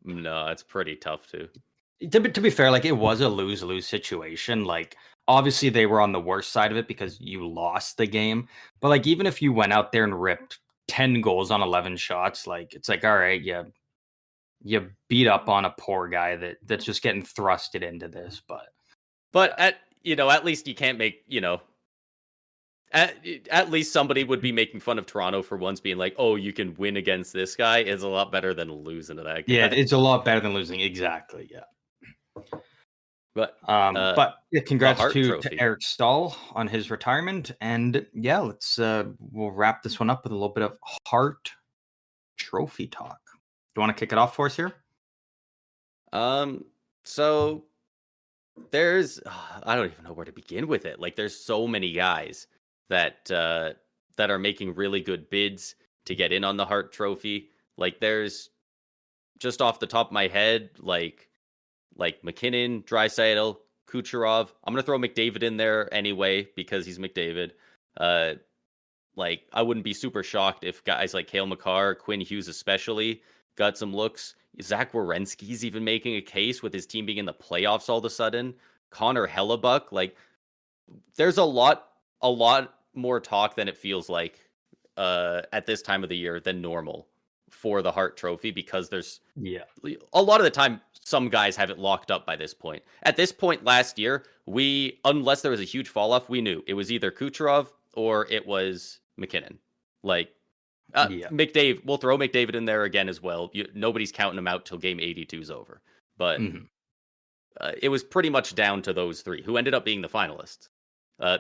S1: No, it's pretty tough too.
S2: To be fair, like it was a lose-lose situation. Like obviously they were on the worst side of it because you lost the game. But like even if you went out there and ripped 10 goals on 11 shots, like it's like all right, you beat up on a poor guy that's just getting thrusted into this.
S1: But at least you can't make, at least somebody would be making fun of Toronto for once being like, "Oh, you can win against this guy." Is a lot better than losing to that
S2: yeah,
S1: guy.
S2: it's a lot better than losing. Exactly. Yeah.
S1: But
S2: But yeah,
S1: the
S2: congrats
S1: Hart
S2: to
S1: Trophy.
S2: Eric Stahl on his retirement. And yeah, we'll wrap this one up with a little bit of Hart Trophy talk. Do you want to kick it off for us here?
S1: So there's I don't even know where to begin with it. Like there's so many guys that are making really good bids to get in on the Hart Trophy. Like there's just off the top of my head, like McKinnon, Draisaitl, Kucherov. I'm gonna throw McDavid in there anyway because he's McDavid. Uh, like I wouldn't be super shocked if guys like Cale Makar, Quinn Hughes especially, got some looks. Zach Werenski's even making a case with his team being in the playoffs all of a sudden. Connor Hellebuck, like there's a lot more talk than it feels like at this time of the year than normal for the Hart Trophy because there's
S2: Yeah.
S1: a lot of the time some guys have it locked up by this point. At this point last year, unless there was a huge fall off, we knew it was either Kucherov or it was McKinnon. Like
S2: Yeah.
S1: McDavid, we'll throw McDavid in there again as well. Nobody's counting him out till game 82 is over. But
S2: Mhm.
S1: it was pretty much down to those three who ended up being the finalists.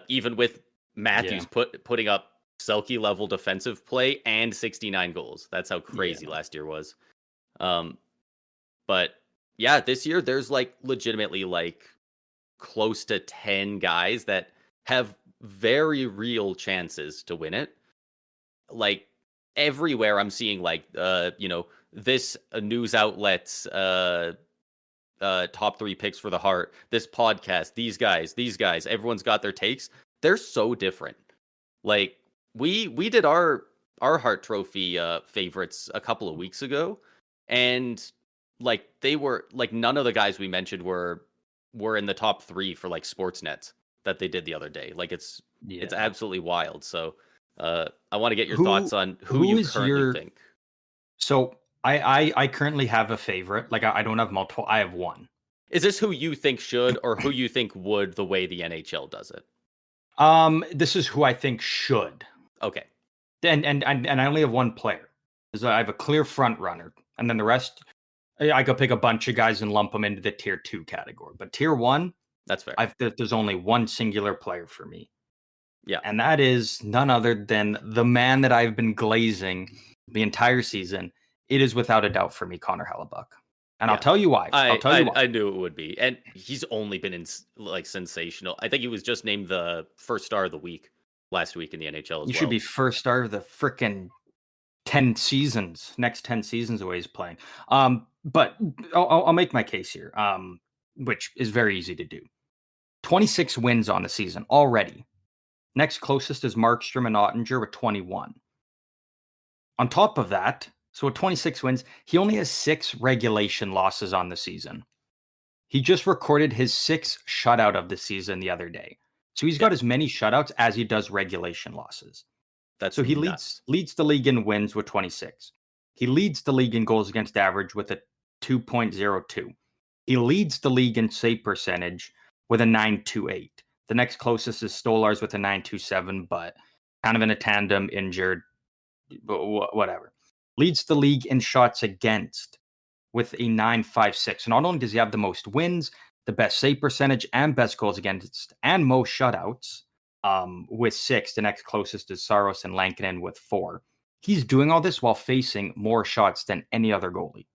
S1: Even with Matthews putting up Selke level defensive play and 69 goals. That's how crazy last year was. But yeah, this year there's like legitimately like close to 10 guys that have very real chances to win it. Like everywhere I'm seeing like this news outlets top 3 picks for the Hart, this podcast, these guys, everyone's got their takes. They're so different. Like we did our Hart Trophy favorites a couple of weeks ago, and like they were like none of the guys we mentioned were in the top 3 for like Sportsnet that they did the other day. Like it's absolutely wild. So I want to get your thoughts on who you currently think.
S2: So I currently have a favorite. Like I don't have multiple. I have one.
S1: Is this who you think should or who you think would the way the NHL does it?
S2: This is who I think should.
S1: Okay.
S2: And I only have one player. I have a clear front runner, and then the rest I could pick a bunch of guys and lump them into the tier 2 category. But tier 1,
S1: that's fair.
S2: There's only one singular player for me.
S1: Yeah.
S2: And that is none other than the man that I've been glazing the entire season. It is without a doubt for me, Connor Hellebuck. And I'll tell you why.
S1: I knew it would be. And he's only been in like sensational. I think he was just named the first star of the week last week in the NHL as
S2: He should be first star of the frickin' 10 seasons, next 10 seasons the way he's playing. But I'll make my case here, which is very easy to do. 26 wins on the season already. Next closest is Markstrom and Ottinger with 21. On top of that, so with 26 wins, he only has 6 regulation losses on the season. He just recorded his 6th shutout of the season the other day. So he's got as many shutouts as he does regulation losses. So he leads the league in wins with 26. He leads the league in goals against average with a 2.02. He leads the league in save percentage with a 9.28. The next closest is Stolarz with a 9.27, but kind of in a tandem, injured, but whatever. Leads the league in shots against with a 9.56. So not only does he have the most wins, the best save percentage, and best goals against, and most shutouts, with 6. The next closest is Saros and Lankinen with 4. He's doing all this while facing more shots than any other goalie.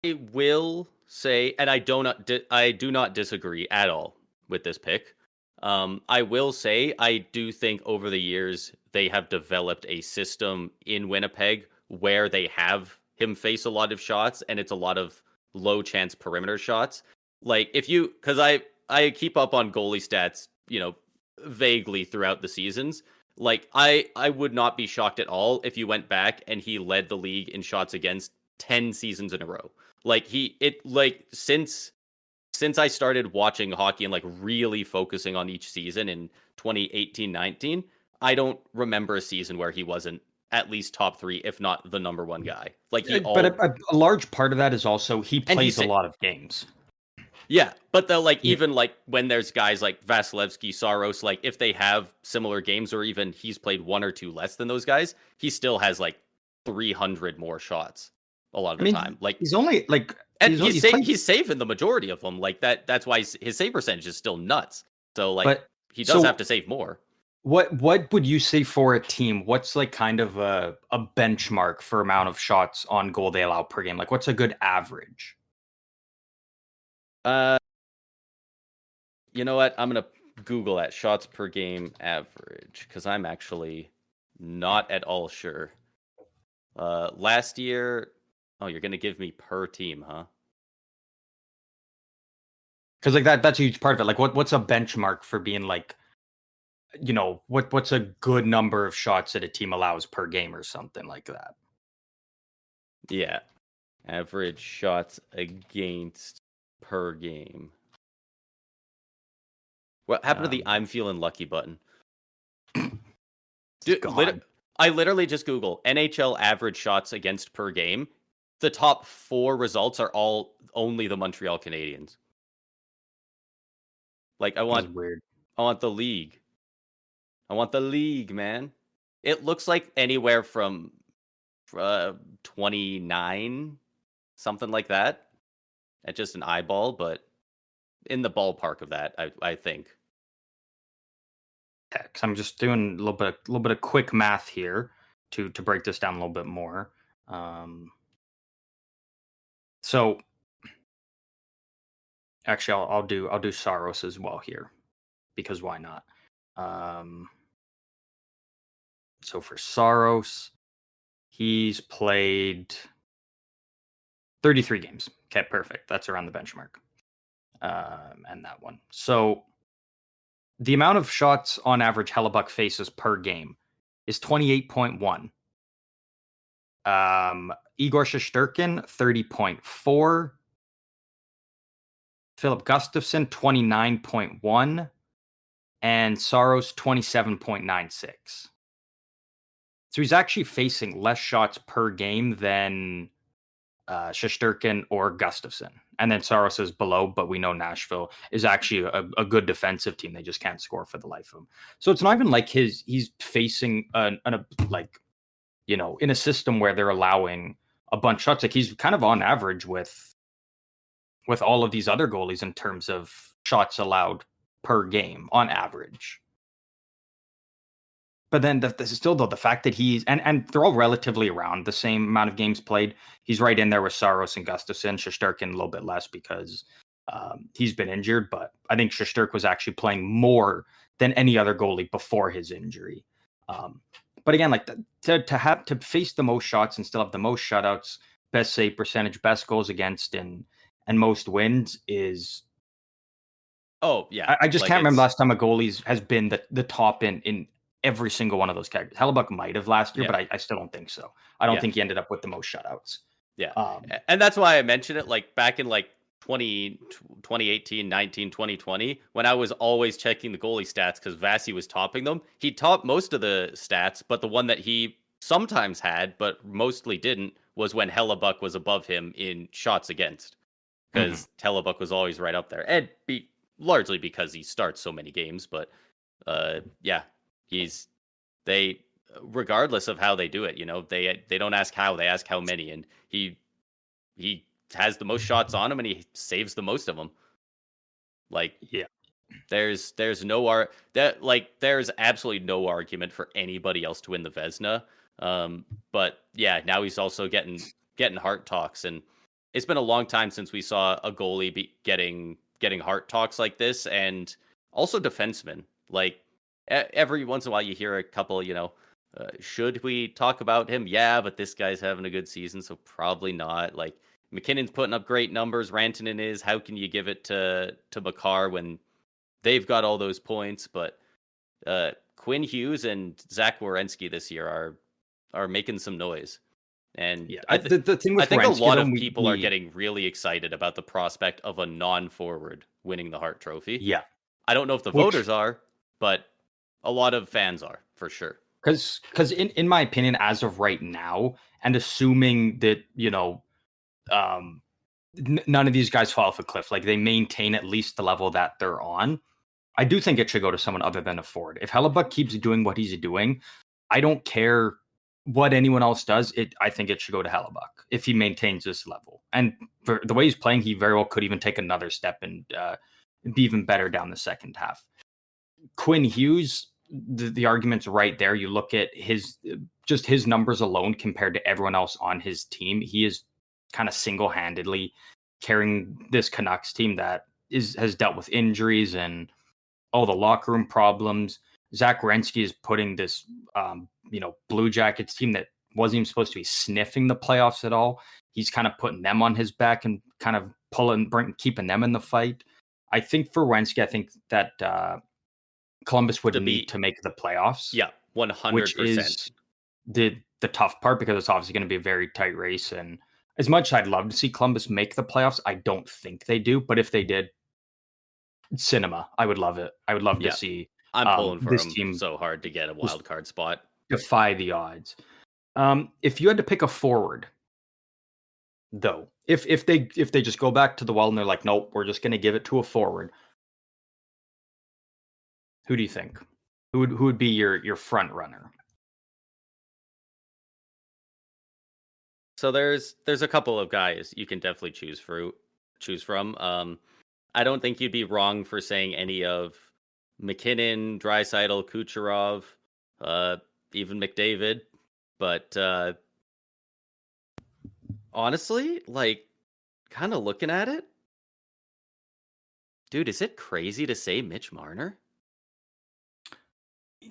S1: I will say, and I do not disagree at all with this pick. I will say I do think over the years they have developed a system in Winnipeg where they have him face a lot of shots, and it's a lot of low chance perimeter shots. Like because I keep up on goalie stats, vaguely throughout the seasons. Like I would not be shocked at all if you went back and he led the league in shots against 10 seasons in a row. Like since I started watching hockey and like really focusing on each season in 2018-19, I don't remember a season where he wasn't at least top 3, if not the number 1 guy. Like
S2: but a large part of that is also he plays a lot of games.
S1: Yeah, but even like when there's guys like Vasilevsky, Saros, like if they have similar games or even he's played 1 or 2 less than those guys, he still has like 300 more shots a lot of the time. Like
S2: he's only like,
S1: and he's saving the majority of them. Like that's why his save percentage is still nuts. So like he does have to save more.
S2: What would you say for a team? What's like kind of a benchmark for amount of shots on goal they allow per game? Like what's a good average?
S1: You know what? I'm gonna Google that shots per game average because I'm actually not at all sure. Last year, you're gonna give me per team, huh?
S2: Because like that's a huge part of it. Like what's a benchmark for being like, what's a good number of shots that a team allows per game or something like that?
S1: Yeah, average shots against per game. What happened to the I'm feeling lucky button? Dude, I literally just Google NHL average shots against per game. The top 4 results are all only the Montreal Canadiens. Like I want the league. I want the league, man. It looks like anywhere from 29, something like that. at just an eyeball, but in the ballpark of that, I think.
S2: Yeah, 'cause I'm just doing a little bit of quick math here to break this down a little bit more. Um, so actually, I'll do Saros as well here because why not? Um, so for Saros, he's played 33 games. Okay, perfect. That's around the benchmark. And that one. So the amount of shots on average Hellebuck faces per game is 28.1. Igor Shesterkin, 30.4. Philip Gustafson, 29.1. And Saros, 27.96. So he's actually facing less shots per game than Shesterkin or Gustafson. And then Saros is below, but we know Nashville is actually a good defensive team. They just can't score for the life of them. So it's not even like he's facing like, you know, in a system where they're allowing a bunch of shots. Like he's kind of on average with all of these other goalies in terms of shots allowed per game on average. But then this is still though the fact that he's and they're all relatively around the same amount of games played. He's right in there with Saros and Gustafson. Shesterkin a little bit less because he's been injured, but I think Shesterkin was actually playing more than any other goalie before his injury. But again, like to face the most shots and still have the most shutouts, best save percentage, best goals against, and most wins is.
S1: Oh yeah,
S2: I just
S1: like
S2: can't remember last time a goalie has been the top in every single one of those categories. Hellebuck might have last year,
S1: yeah,
S2: but I still don't think so. I don't
S1: yeah,
S2: think he ended up with the most shutouts.
S1: yeah.
S2: Um,
S1: And that's why I mentioned it. Like back in like 2018, 19, 2020, when I was always checking the goalie stats because Vasi was topping them. He topped most of the stats, but the one that he sometimes had, but mostly didn't, was when Hellebuck was above him in shots against.
S2: mhm.
S1: Because Hellebuck was always right up there. And largely because he starts so many games, but yeah, he's they regardless of how they do it, you know, they don't ask how, they ask how many, and he has the most shots on him and he saves the most of them. Like
S2: Yeah.
S1: there's no that like there's absolutely no argument for anybody else to win the Vesna. But yeah, now he's also getting Hart talks, and it's been a long time since we saw a goalie be getting Hart talks like this, and also defensemen. Like every once in a while, you hear a couple, you know. Should we talk about him? Yeah, but this guy's having a good season, so probably not. Like McKinnon's putting up great numbers. Rantanen is. How can you give it to Makar when they've got all those points? But Quinn Hughes and Zach Werenski this year are making some noise, and
S2: Yeah. The thing
S1: I
S2: with
S1: think a
S2: Werenski,
S1: lot
S2: though,
S1: of people are getting really excited about the prospect of a non-forward winning the Hart Trophy.
S2: yeah,
S1: I don't know if the
S2: which
S1: voters are, but a lot of fans are for sure.
S2: because in my opinion, as of right now, and assuming that you know, um, none of these guys fall off a cliff, like they maintain at least the level that they're on. I do think it should go to someone other than a Ford. If Hellebuck keeps doing what he's doing, I don't care what anyone else does. I think it should go to Hellebuck if he maintains this level. And for the way he's playing, he very well could even take another step and be even better down the second half. Quinn Hughes, the argument's right there. You look at his numbers alone compared to everyone else on his team. He is kind of single-handedly carrying this Canucks team that has dealt with injuries and all the locker room problems. Zach Werenski is putting this, Blue Jackets team that wasn't even supposed to be sniffing the playoffs at all. He's kind of putting them on his back and kind of keeping them in the fight. I think for Werenski, I think that Columbus would
S1: To
S2: need
S1: be
S2: to make the playoffs,
S1: Yeah,
S2: which
S1: 100%.
S2: is the tough part because it's obviously going to be a very tight race. And as much as I'd love to see Columbus make the playoffs, I don't think they do. But if they did, cinema. I would love it. I would love to
S1: Yeah,
S2: see
S1: I'm pulling for
S2: this
S1: him
S2: team
S1: so hard to get a
S2: just
S1: wild card spot.
S2: defy the odds. If you had to pick a forward, though, if they just go back to the well and they're like, nope, we're just going to give it to a forward, who do you think? Who would be your front runner?
S1: So there's a couple of guys you can definitely choose choose from. I don't think you'd be wrong for saying any of McKinnon, Draisaitl, Kucherov, even McDavid. But honestly, like, kind of looking at it, dude, is it crazy to say Mitch Marner?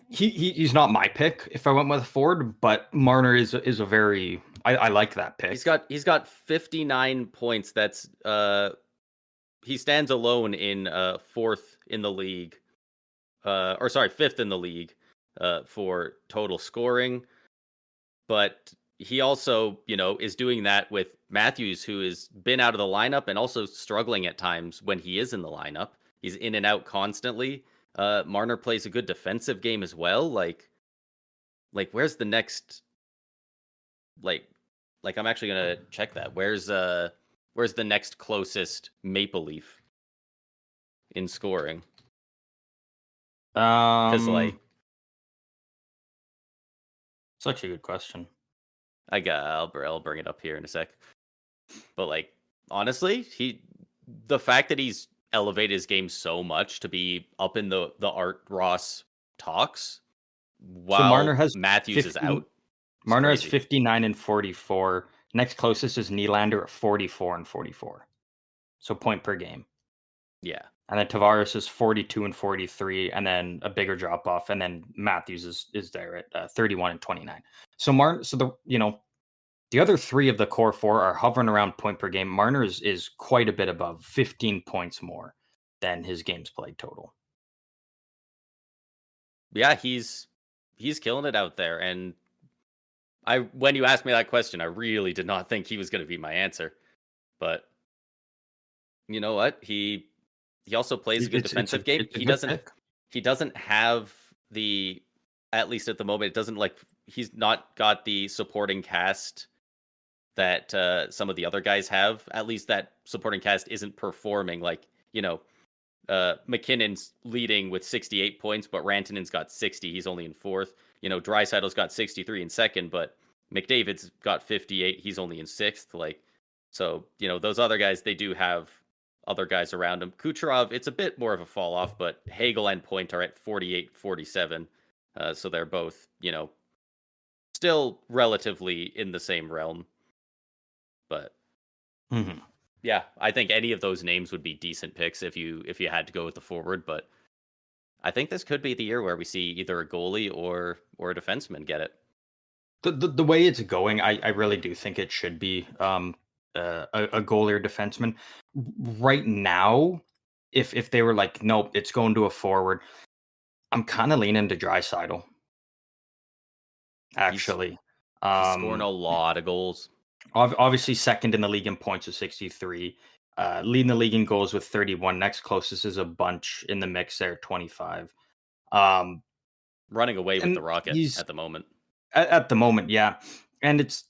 S2: He's not my pick if I went with Ford, but Marner is a very I like that pick.
S1: He's got 59 points. That's he stands alone in fourth in the league. Or sorry, fifth in the league for total scoring. But he also, is doing that with Matthews, who has been out of the lineup and also struggling at times when he is in the lineup. He's in and out constantly. Marner plays a good defensive game as well. Like where's the next? Like I'm actually gonna check that. Where's the next closest Maple Leaf in scoring? Because
S2: such a good question.
S1: I'll bring it up here in a sec. But honestly, the fact that he's elevated his game so much to be up in the Art Ross talks while
S2: Marner has
S1: Matthews is out.
S2: Marner has 59 and 44. Next closest is Nylander at 44 and 44. So point per game.
S1: Yeah.
S2: And then Tavares is 42 and 43, and then a bigger drop off, and then Matthews is there at 31 and 29. So the other three of the core four are hovering around point per game. Marner is quite a bit above, 15 points more than his games played total.
S1: Yeah, he's killing it out there. And when you asked me that question, I really did not think he was going to be my answer. But you know what? He also plays a good defensive game. He doesn't have the, at least at the moment, it doesn't he's not got the supporting cast that some of the other guys have. At least that supporting cast isn't performing McKinnon's leading with 68 points, but Rantanen's got 60. He's only in fourth. Draisaitl's got 63 in second, but McDavid's got 58. He's only in sixth. So those other guys, they do have other guys around him. Kucherov, it's a bit more of a fall off, but Hagel and Point are at 48, 47. So they're both, still relatively in the same realm. But yeah, I think any of those names would be decent picks if you had to go with the forward. But I think this could be the year where we see either a goalie or a defenseman get it.
S2: The way it's going, I really do think it should be a goalie or defenseman. Right now, if they were like, nope, it's going to a forward, I'm kind of leaning to Draisaitl. Actually,
S1: he's scoring a lot of goals.
S2: Obviously, second in the league in points with 63. Leading the league in goals with 31. Next closest is a bunch in the mix there, 25.
S1: Running away with the Rocket at the moment.
S2: At the moment, yeah. And it's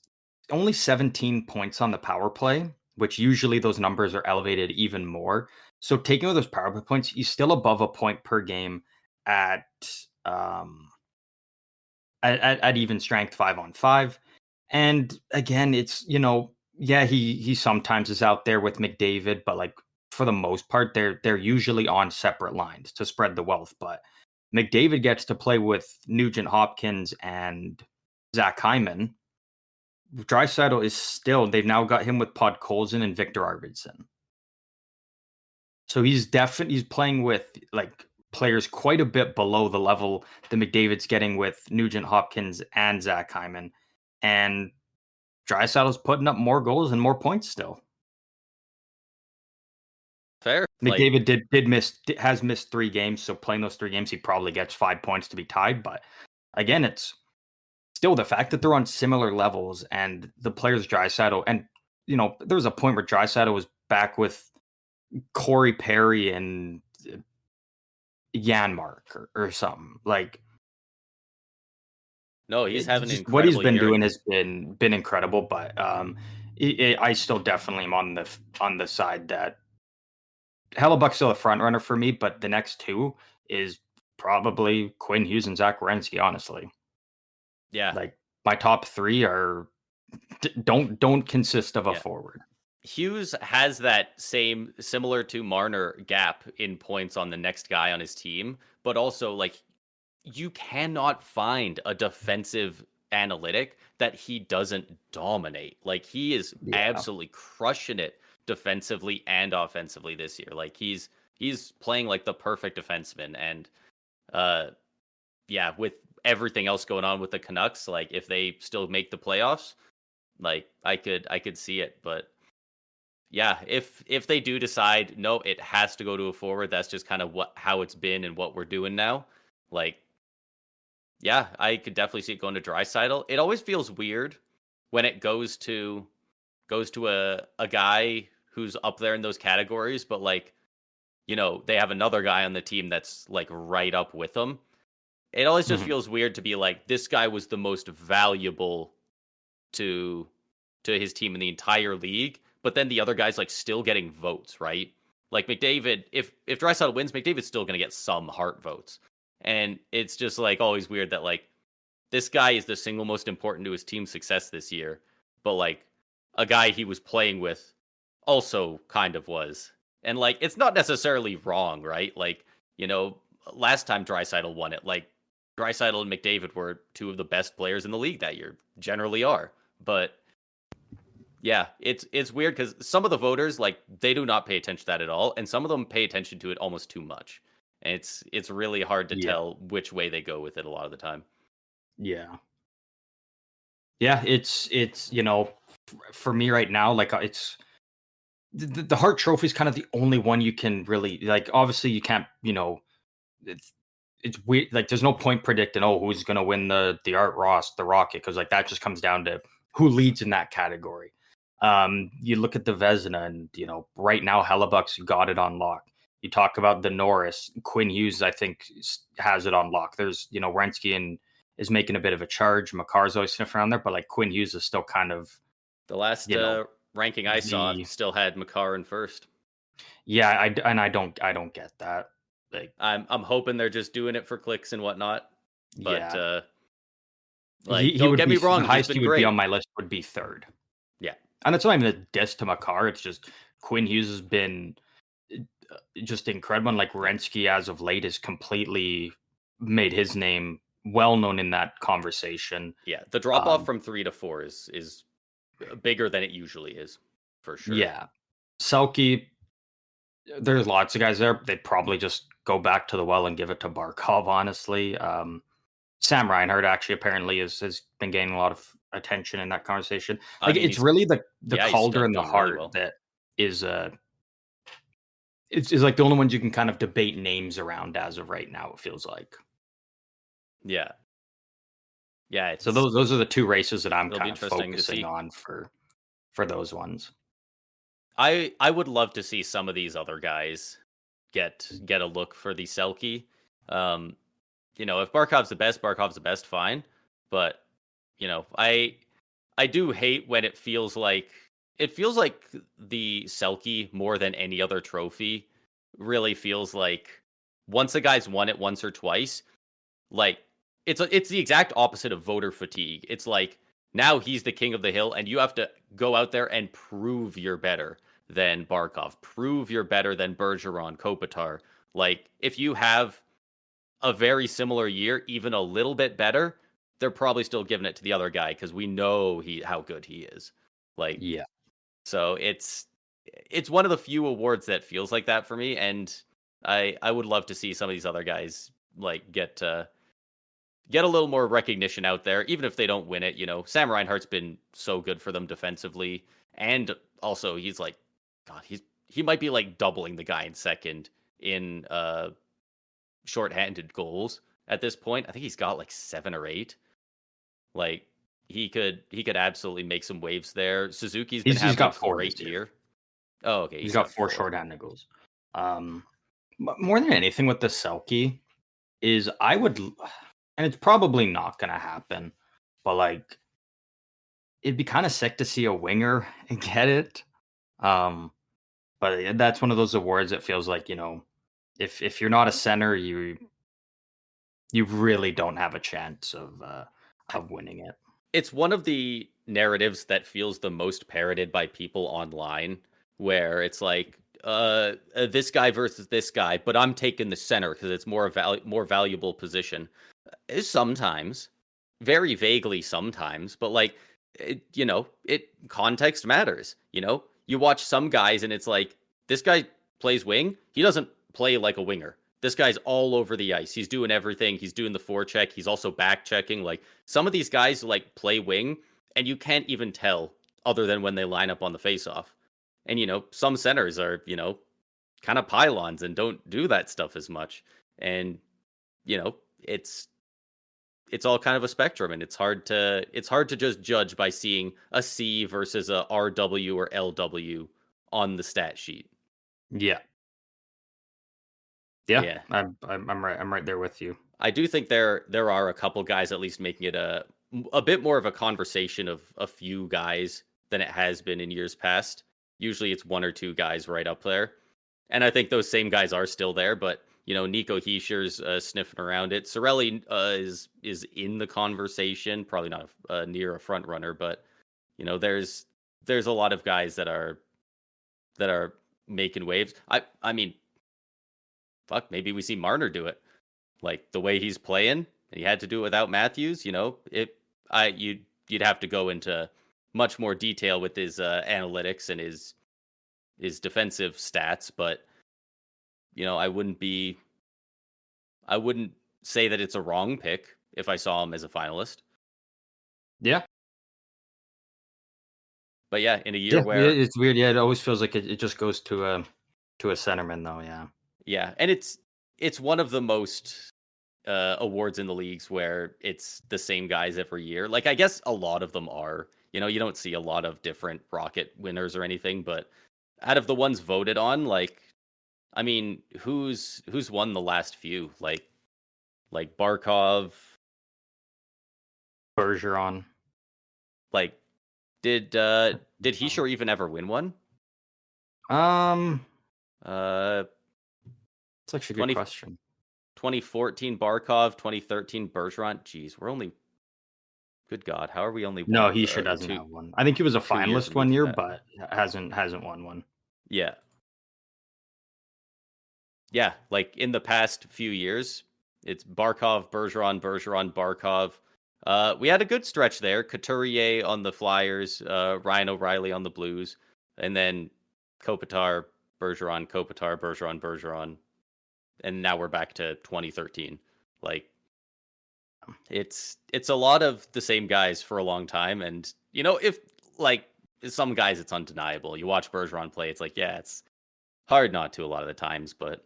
S2: only 17 points on the power play, which usually those numbers are elevated even more. So taking all those power play points, he's still above a point per game at even strength 5-on-5. And again, it's, he sometimes is out there with McDavid, but for the most part, they're usually on separate lines to spread the wealth. But McDavid gets to play with Nugent Hopkins and Zach Hyman. Draisaitl is still, they've now got him with Podkolzin and Victor Arvidsson. So he's playing with players quite a bit below the level that McDavid's getting with Nugent Hopkins and Zach Hyman. And Draisaitl's putting up more goals and more points still.
S1: Fair.
S2: McDavid has missed 3 games, so playing those 3 games, he probably gets 5 points to be tied. But again, it's still the fact that they're on similar levels, and the players Draisaitl, and there was a point where Draisaitl was back with Corey Perry and Janmark or something
S1: No, he's having an
S2: what he's been doing has been incredible, but I still definitely am on the side that Hellebuck's still a front runner for me, but the next 2 is probably Quinn Hughes and Zach Werenski, honestly.
S1: Yeah,
S2: my top 3 are don't consist of a forward.
S1: Hughes has that same similar to Marner gap in points on the next guy on his team, but also like you cannot find a defensive analytic that he doesn't dominate. Like he is
S2: Yeah.
S1: absolutely crushing it defensively and offensively this year. Like he's playing like the perfect defenseman and uh yeah, with everything else going on with the Canucks, like if they still make the playoffs, like I could see it, but yeah, if they do decide no, it has to go to a forward, that's just kind of what how it's been and what we're doing now. Like yeah, I could definitely see it going to Draisaitl. It always feels weird when it goes to a guy who's up there in those categories, but like, they have another guy on the team that's like right up with them. It always just
S2: Mhm.
S1: feels weird to be like, this guy was the most valuable to his team in the entire league, but then the other guy's like still getting votes, right? Like McDavid, if Draisaitl wins, McDavid's still gonna get some Hart votes. And it's just like always weird that like this guy is the single most important to his team's success this year, but like a guy he was playing with also kind of was. And like it's not necessarily wrong, right? Like, you know, last time Draisaitl won it, like Draisaitl and McDavid were two of the best players in the league that year, generally are. But yeah, it's weird because some of the voters like they do not pay attention to that at all, and some of them pay attention to it almost too much. And it's really hard to
S2: Yeah.
S1: tell which way they go with it a lot of the time.
S2: Yeah. Yeah, it's for me right now, like it's the Hart Trophy is kind of the only one you can really like. Obviously, you can't. It's it's weird. Like, there's no point predicting, oh, who's going to win the Art Ross, the Rocket, because like that just comes down to who leads in that category. You look at the Vezina, and right now Hellebuck's got it on lock. You talk about the Norris, Quinn Hughes, I think has it on lock. There's Wrensky and is making a bit of a charge. Makar's always sniffing around there, but like Quinn Hughes is still kind of
S1: The last
S2: you know
S1: ranking I saw
S2: the
S1: still had Makar in first.
S2: yeah. I don't get that. Like,
S1: I'm hoping they're just doing it for clicks and whatnot. But
S2: yeah,
S1: like,
S2: he
S1: don't
S2: would
S1: get
S2: be
S1: me
S2: the
S1: wrong, he's
S2: highest he
S1: been
S2: would be on
S1: great.
S2: my list would be third.
S1: Yeah,
S2: And it's not even a diss to Makar. It's just Quinn Hughes has been just incredible. And like
S1: yeah,
S2: Rensky, as of late, has completely made his name well known in that conversation.
S1: yeah. The drop off
S2: Um,
S1: from 3 to 4 is bigger than it usually is, for sure.
S2: yeah, Selke. There's lots of guys there. They'd probably just go back to the well and give it to Barkov. Honestly, Sam Reinhart actually apparently has been gaining a lot of attention in that conversation.
S1: I
S2: Like,
S1: mean,
S2: it's really the
S1: he's
S2: Calder
S1: still
S2: and the
S1: doing really
S2: Hart
S1: well.
S2: that is it's like the only ones you can kind of debate names around as of right now, it feels like.
S1: Yeah, yeah.
S2: So those are the two races that I'm
S1: It'll be
S2: kind of
S1: interesting to
S2: focusing
S1: see.
S2: on for those ones.
S1: I would love to see some of these other guys get a look for the Selkie. Um, if Barkov's the best, fine. But I do hate when it feels like the Selkie more than any other trophy really feels like once a guy's won it once or twice, like it's the exact opposite of voter fatigue. It's like now he's the king of the hill and you have to go out there and prove you're better than Barkov, prove you're better than Bergeron, Kopitar. Like if you have a very similar year, even a little bit better, they're probably still giving it to the other guy because we know how good he is. Like
S2: Yeah.
S1: so, it's one of the few awards that feels like that for me, and I would love to see some of these other guys like get a little more recognition out there, even if they don't win it. Sam Reinhart's been so good for them defensively, and also he's like, God, he might be like doubling the guy in second in shorthanded goals at this point. I think he's got like 7 or 8. Like he could absolutely make some waves there. Suzuki's been
S2: He's
S1: having a
S2: got 4
S1: great
S2: this year.
S1: year. Oh, okay,
S2: He's
S1: he's
S2: got
S1: got
S2: 4
S1: 4.
S2: shorthanded goals. But more than anything with the Selkie is and it's probably not gonna happen, but like it'd be kind of sick to see a winger get it. Um, but that's one of those awards that feels like, if you're not a center, you really don't have a chance of winning it.
S1: It's one of the narratives that feels the most parroted by people online, where it's like this guy versus this guy, but I'm taking the center because it's more valuable position. Sometimes, very vaguely sometimes, but like it context matters. You watch some guys and it's like this guy plays wing. He doesn't play like a winger. This guy's all over the ice. He's doing everything. He's doing the forecheck. He's also back checking. Like some of these guys like play wing and you can't even tell other than when they line up on the faceoff. And some centers are, kind of pylons and don't do that stuff as much. And it's all kind of a spectrum, and it's hard to just judge by seeing a C versus a RW or LW on the stat sheet.
S2: Yeah. Yeah. I'm right there with you.
S1: I do think there are a couple guys at least making it a bit more of a conversation of a few guys than it has been in years past. Usually it's one or two guys right up there. And I think those same guys are still there, but Nico Heischer's sniffing around it. Cirelli is in the conversation, probably not near a front runner, but there's a lot of guys that are making waves. I mean, fuck, maybe we see Marner do it. Like the way he's playing, and he had to do it without Matthews. You'd have to go into much more detail with his analytics and his defensive stats, but I wouldn't say that it's a wrong pick if I saw him as a finalist.
S2: Yeah.
S1: But yeah, in a year where
S2: it's weird, it always feels like it just goes to a centerman though, yeah.
S1: Yeah, and it's one of the most awards in the leagues where it's the same guys every year. Like I guess a lot of them are. You don't see a lot of different Rocket winners or anything, but out of the ones voted on, like I mean, who's won the last few? Like Barkov,
S2: Bergeron.
S1: Like did Heischer even ever win one?
S2: It's actually a good question.
S1: 2014 Barkov, 2013 Bergeron. Jeez, we're only. Good God, how are we only?
S2: No, Heischer doesn't have one. I think he was a finalist one year, but hasn't won one.
S1: Yeah. Yeah, like in the past few years, it's Barkov, Bergeron, Barkov. We had a good stretch there. Couturier on the Flyers, Ryan O'Reilly on the Blues, and then Kopitar, Bergeron, Kopitar, Bergeron, and now we're back to 2013. Like, it's a lot of the same guys for a long time, and if like some guys, it's undeniable. You watch Bergeron play, it's like, yeah, it's hard not to a lot of the times, but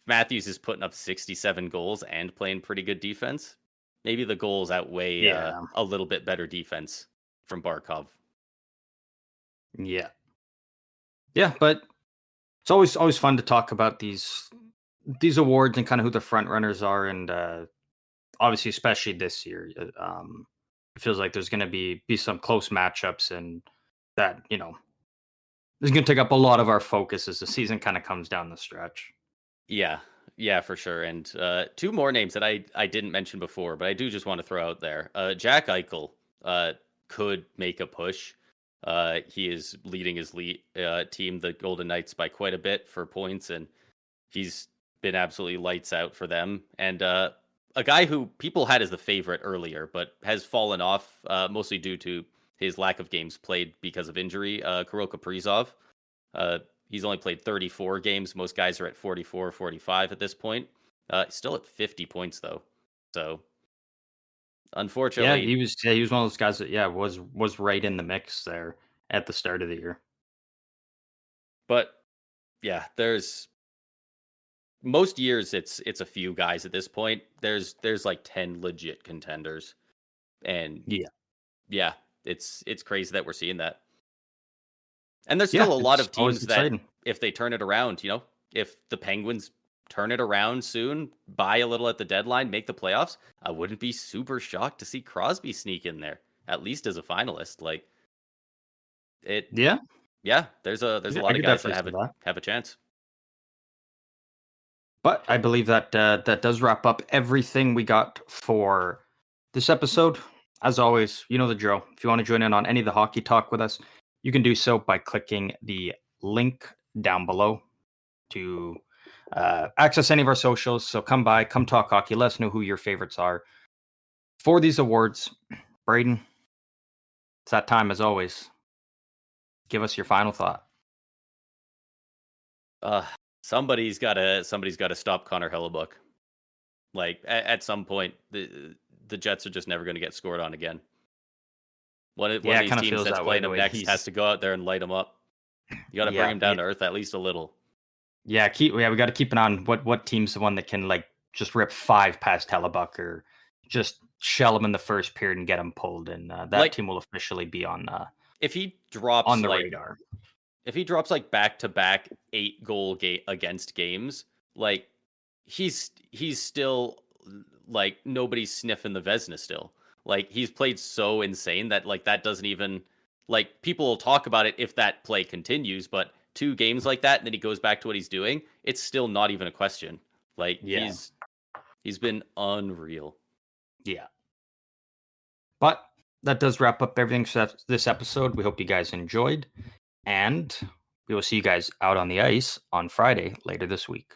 S1: Matthews is putting up 67 goals and playing pretty good defense. Maybe the goals outweigh a little bit better defense from Barkov.
S2: Yeah. Yeah, but it's always fun to talk about these awards and kind of who the front runners are, and obviously, especially this year, it feels like there's going to be some close matchups, and that is going to take up a lot of our focus as the season kind of comes down the stretch.
S1: Yeah, for sure. And two more names that I didn't mention before, but I do just want to throw out there. Jack Eichel could make a push. He is leading his team, the Golden Knights, by quite a bit for points, and he's been absolutely lights out for them. And a guy who people had as the favorite earlier, but has fallen off mostly due to his lack of games played because of injury, Kirill Kaprizov. He's only played 34 games. Most guys are at 44, 45 at this point. Still at 50 points, though. So, unfortunately...
S2: Yeah, he was one of those guys that, was right in the mix there at the start of the year.
S1: But, yeah, there's... Most years, it's a few guys at this point. There's like 10 legit contenders. And, yeah, it's crazy that we're seeing that. And there's still a lot of teams that, if they turn it around, if the Penguins turn it around soon, buy a little at the deadline, make the playoffs, I wouldn't be super shocked to see Crosby sneak in there, at least as a finalist. Like it. Yeah. There's a lot of guys that have a chance.
S2: But I believe that that does wrap up everything we got for this episode. As always, you know the drill. If you want to join in on any of the hockey talk with us, you can do so by clicking the link down below to access any of our socials. So come by, come talk hockey. Let us know who your favorites are for these awards. Braden, it's that time as always. Give us your final thought.
S1: Somebody's got to stop Connor Hellebuck. Like at some point, the Jets are just never going to get scored on again. One of these teams that's playing him next has to go out there and light him up. You got to bring him down to earth at least a little.
S2: Yeah, we got to keep an eye on what team's the one that can like just rip 5 past Hellebuck or just shell him in the first period and get him pulled, and that team will officially be on.
S1: If he drops
S2: on the radar,
S1: if he drops like back-to-back 8-goal against games, like he's still like nobody's sniffing the Vezina still. Like he's played so insane that like that doesn't even like people will talk about it if that play continues, but 2 games like that and then he goes back to what he's doing, it's still not even a question. Like he's been unreal.
S2: Yeah. But that does wrap up everything for this episode. We hope you guys enjoyed, and we will see you guys out on the ice on Friday later this week.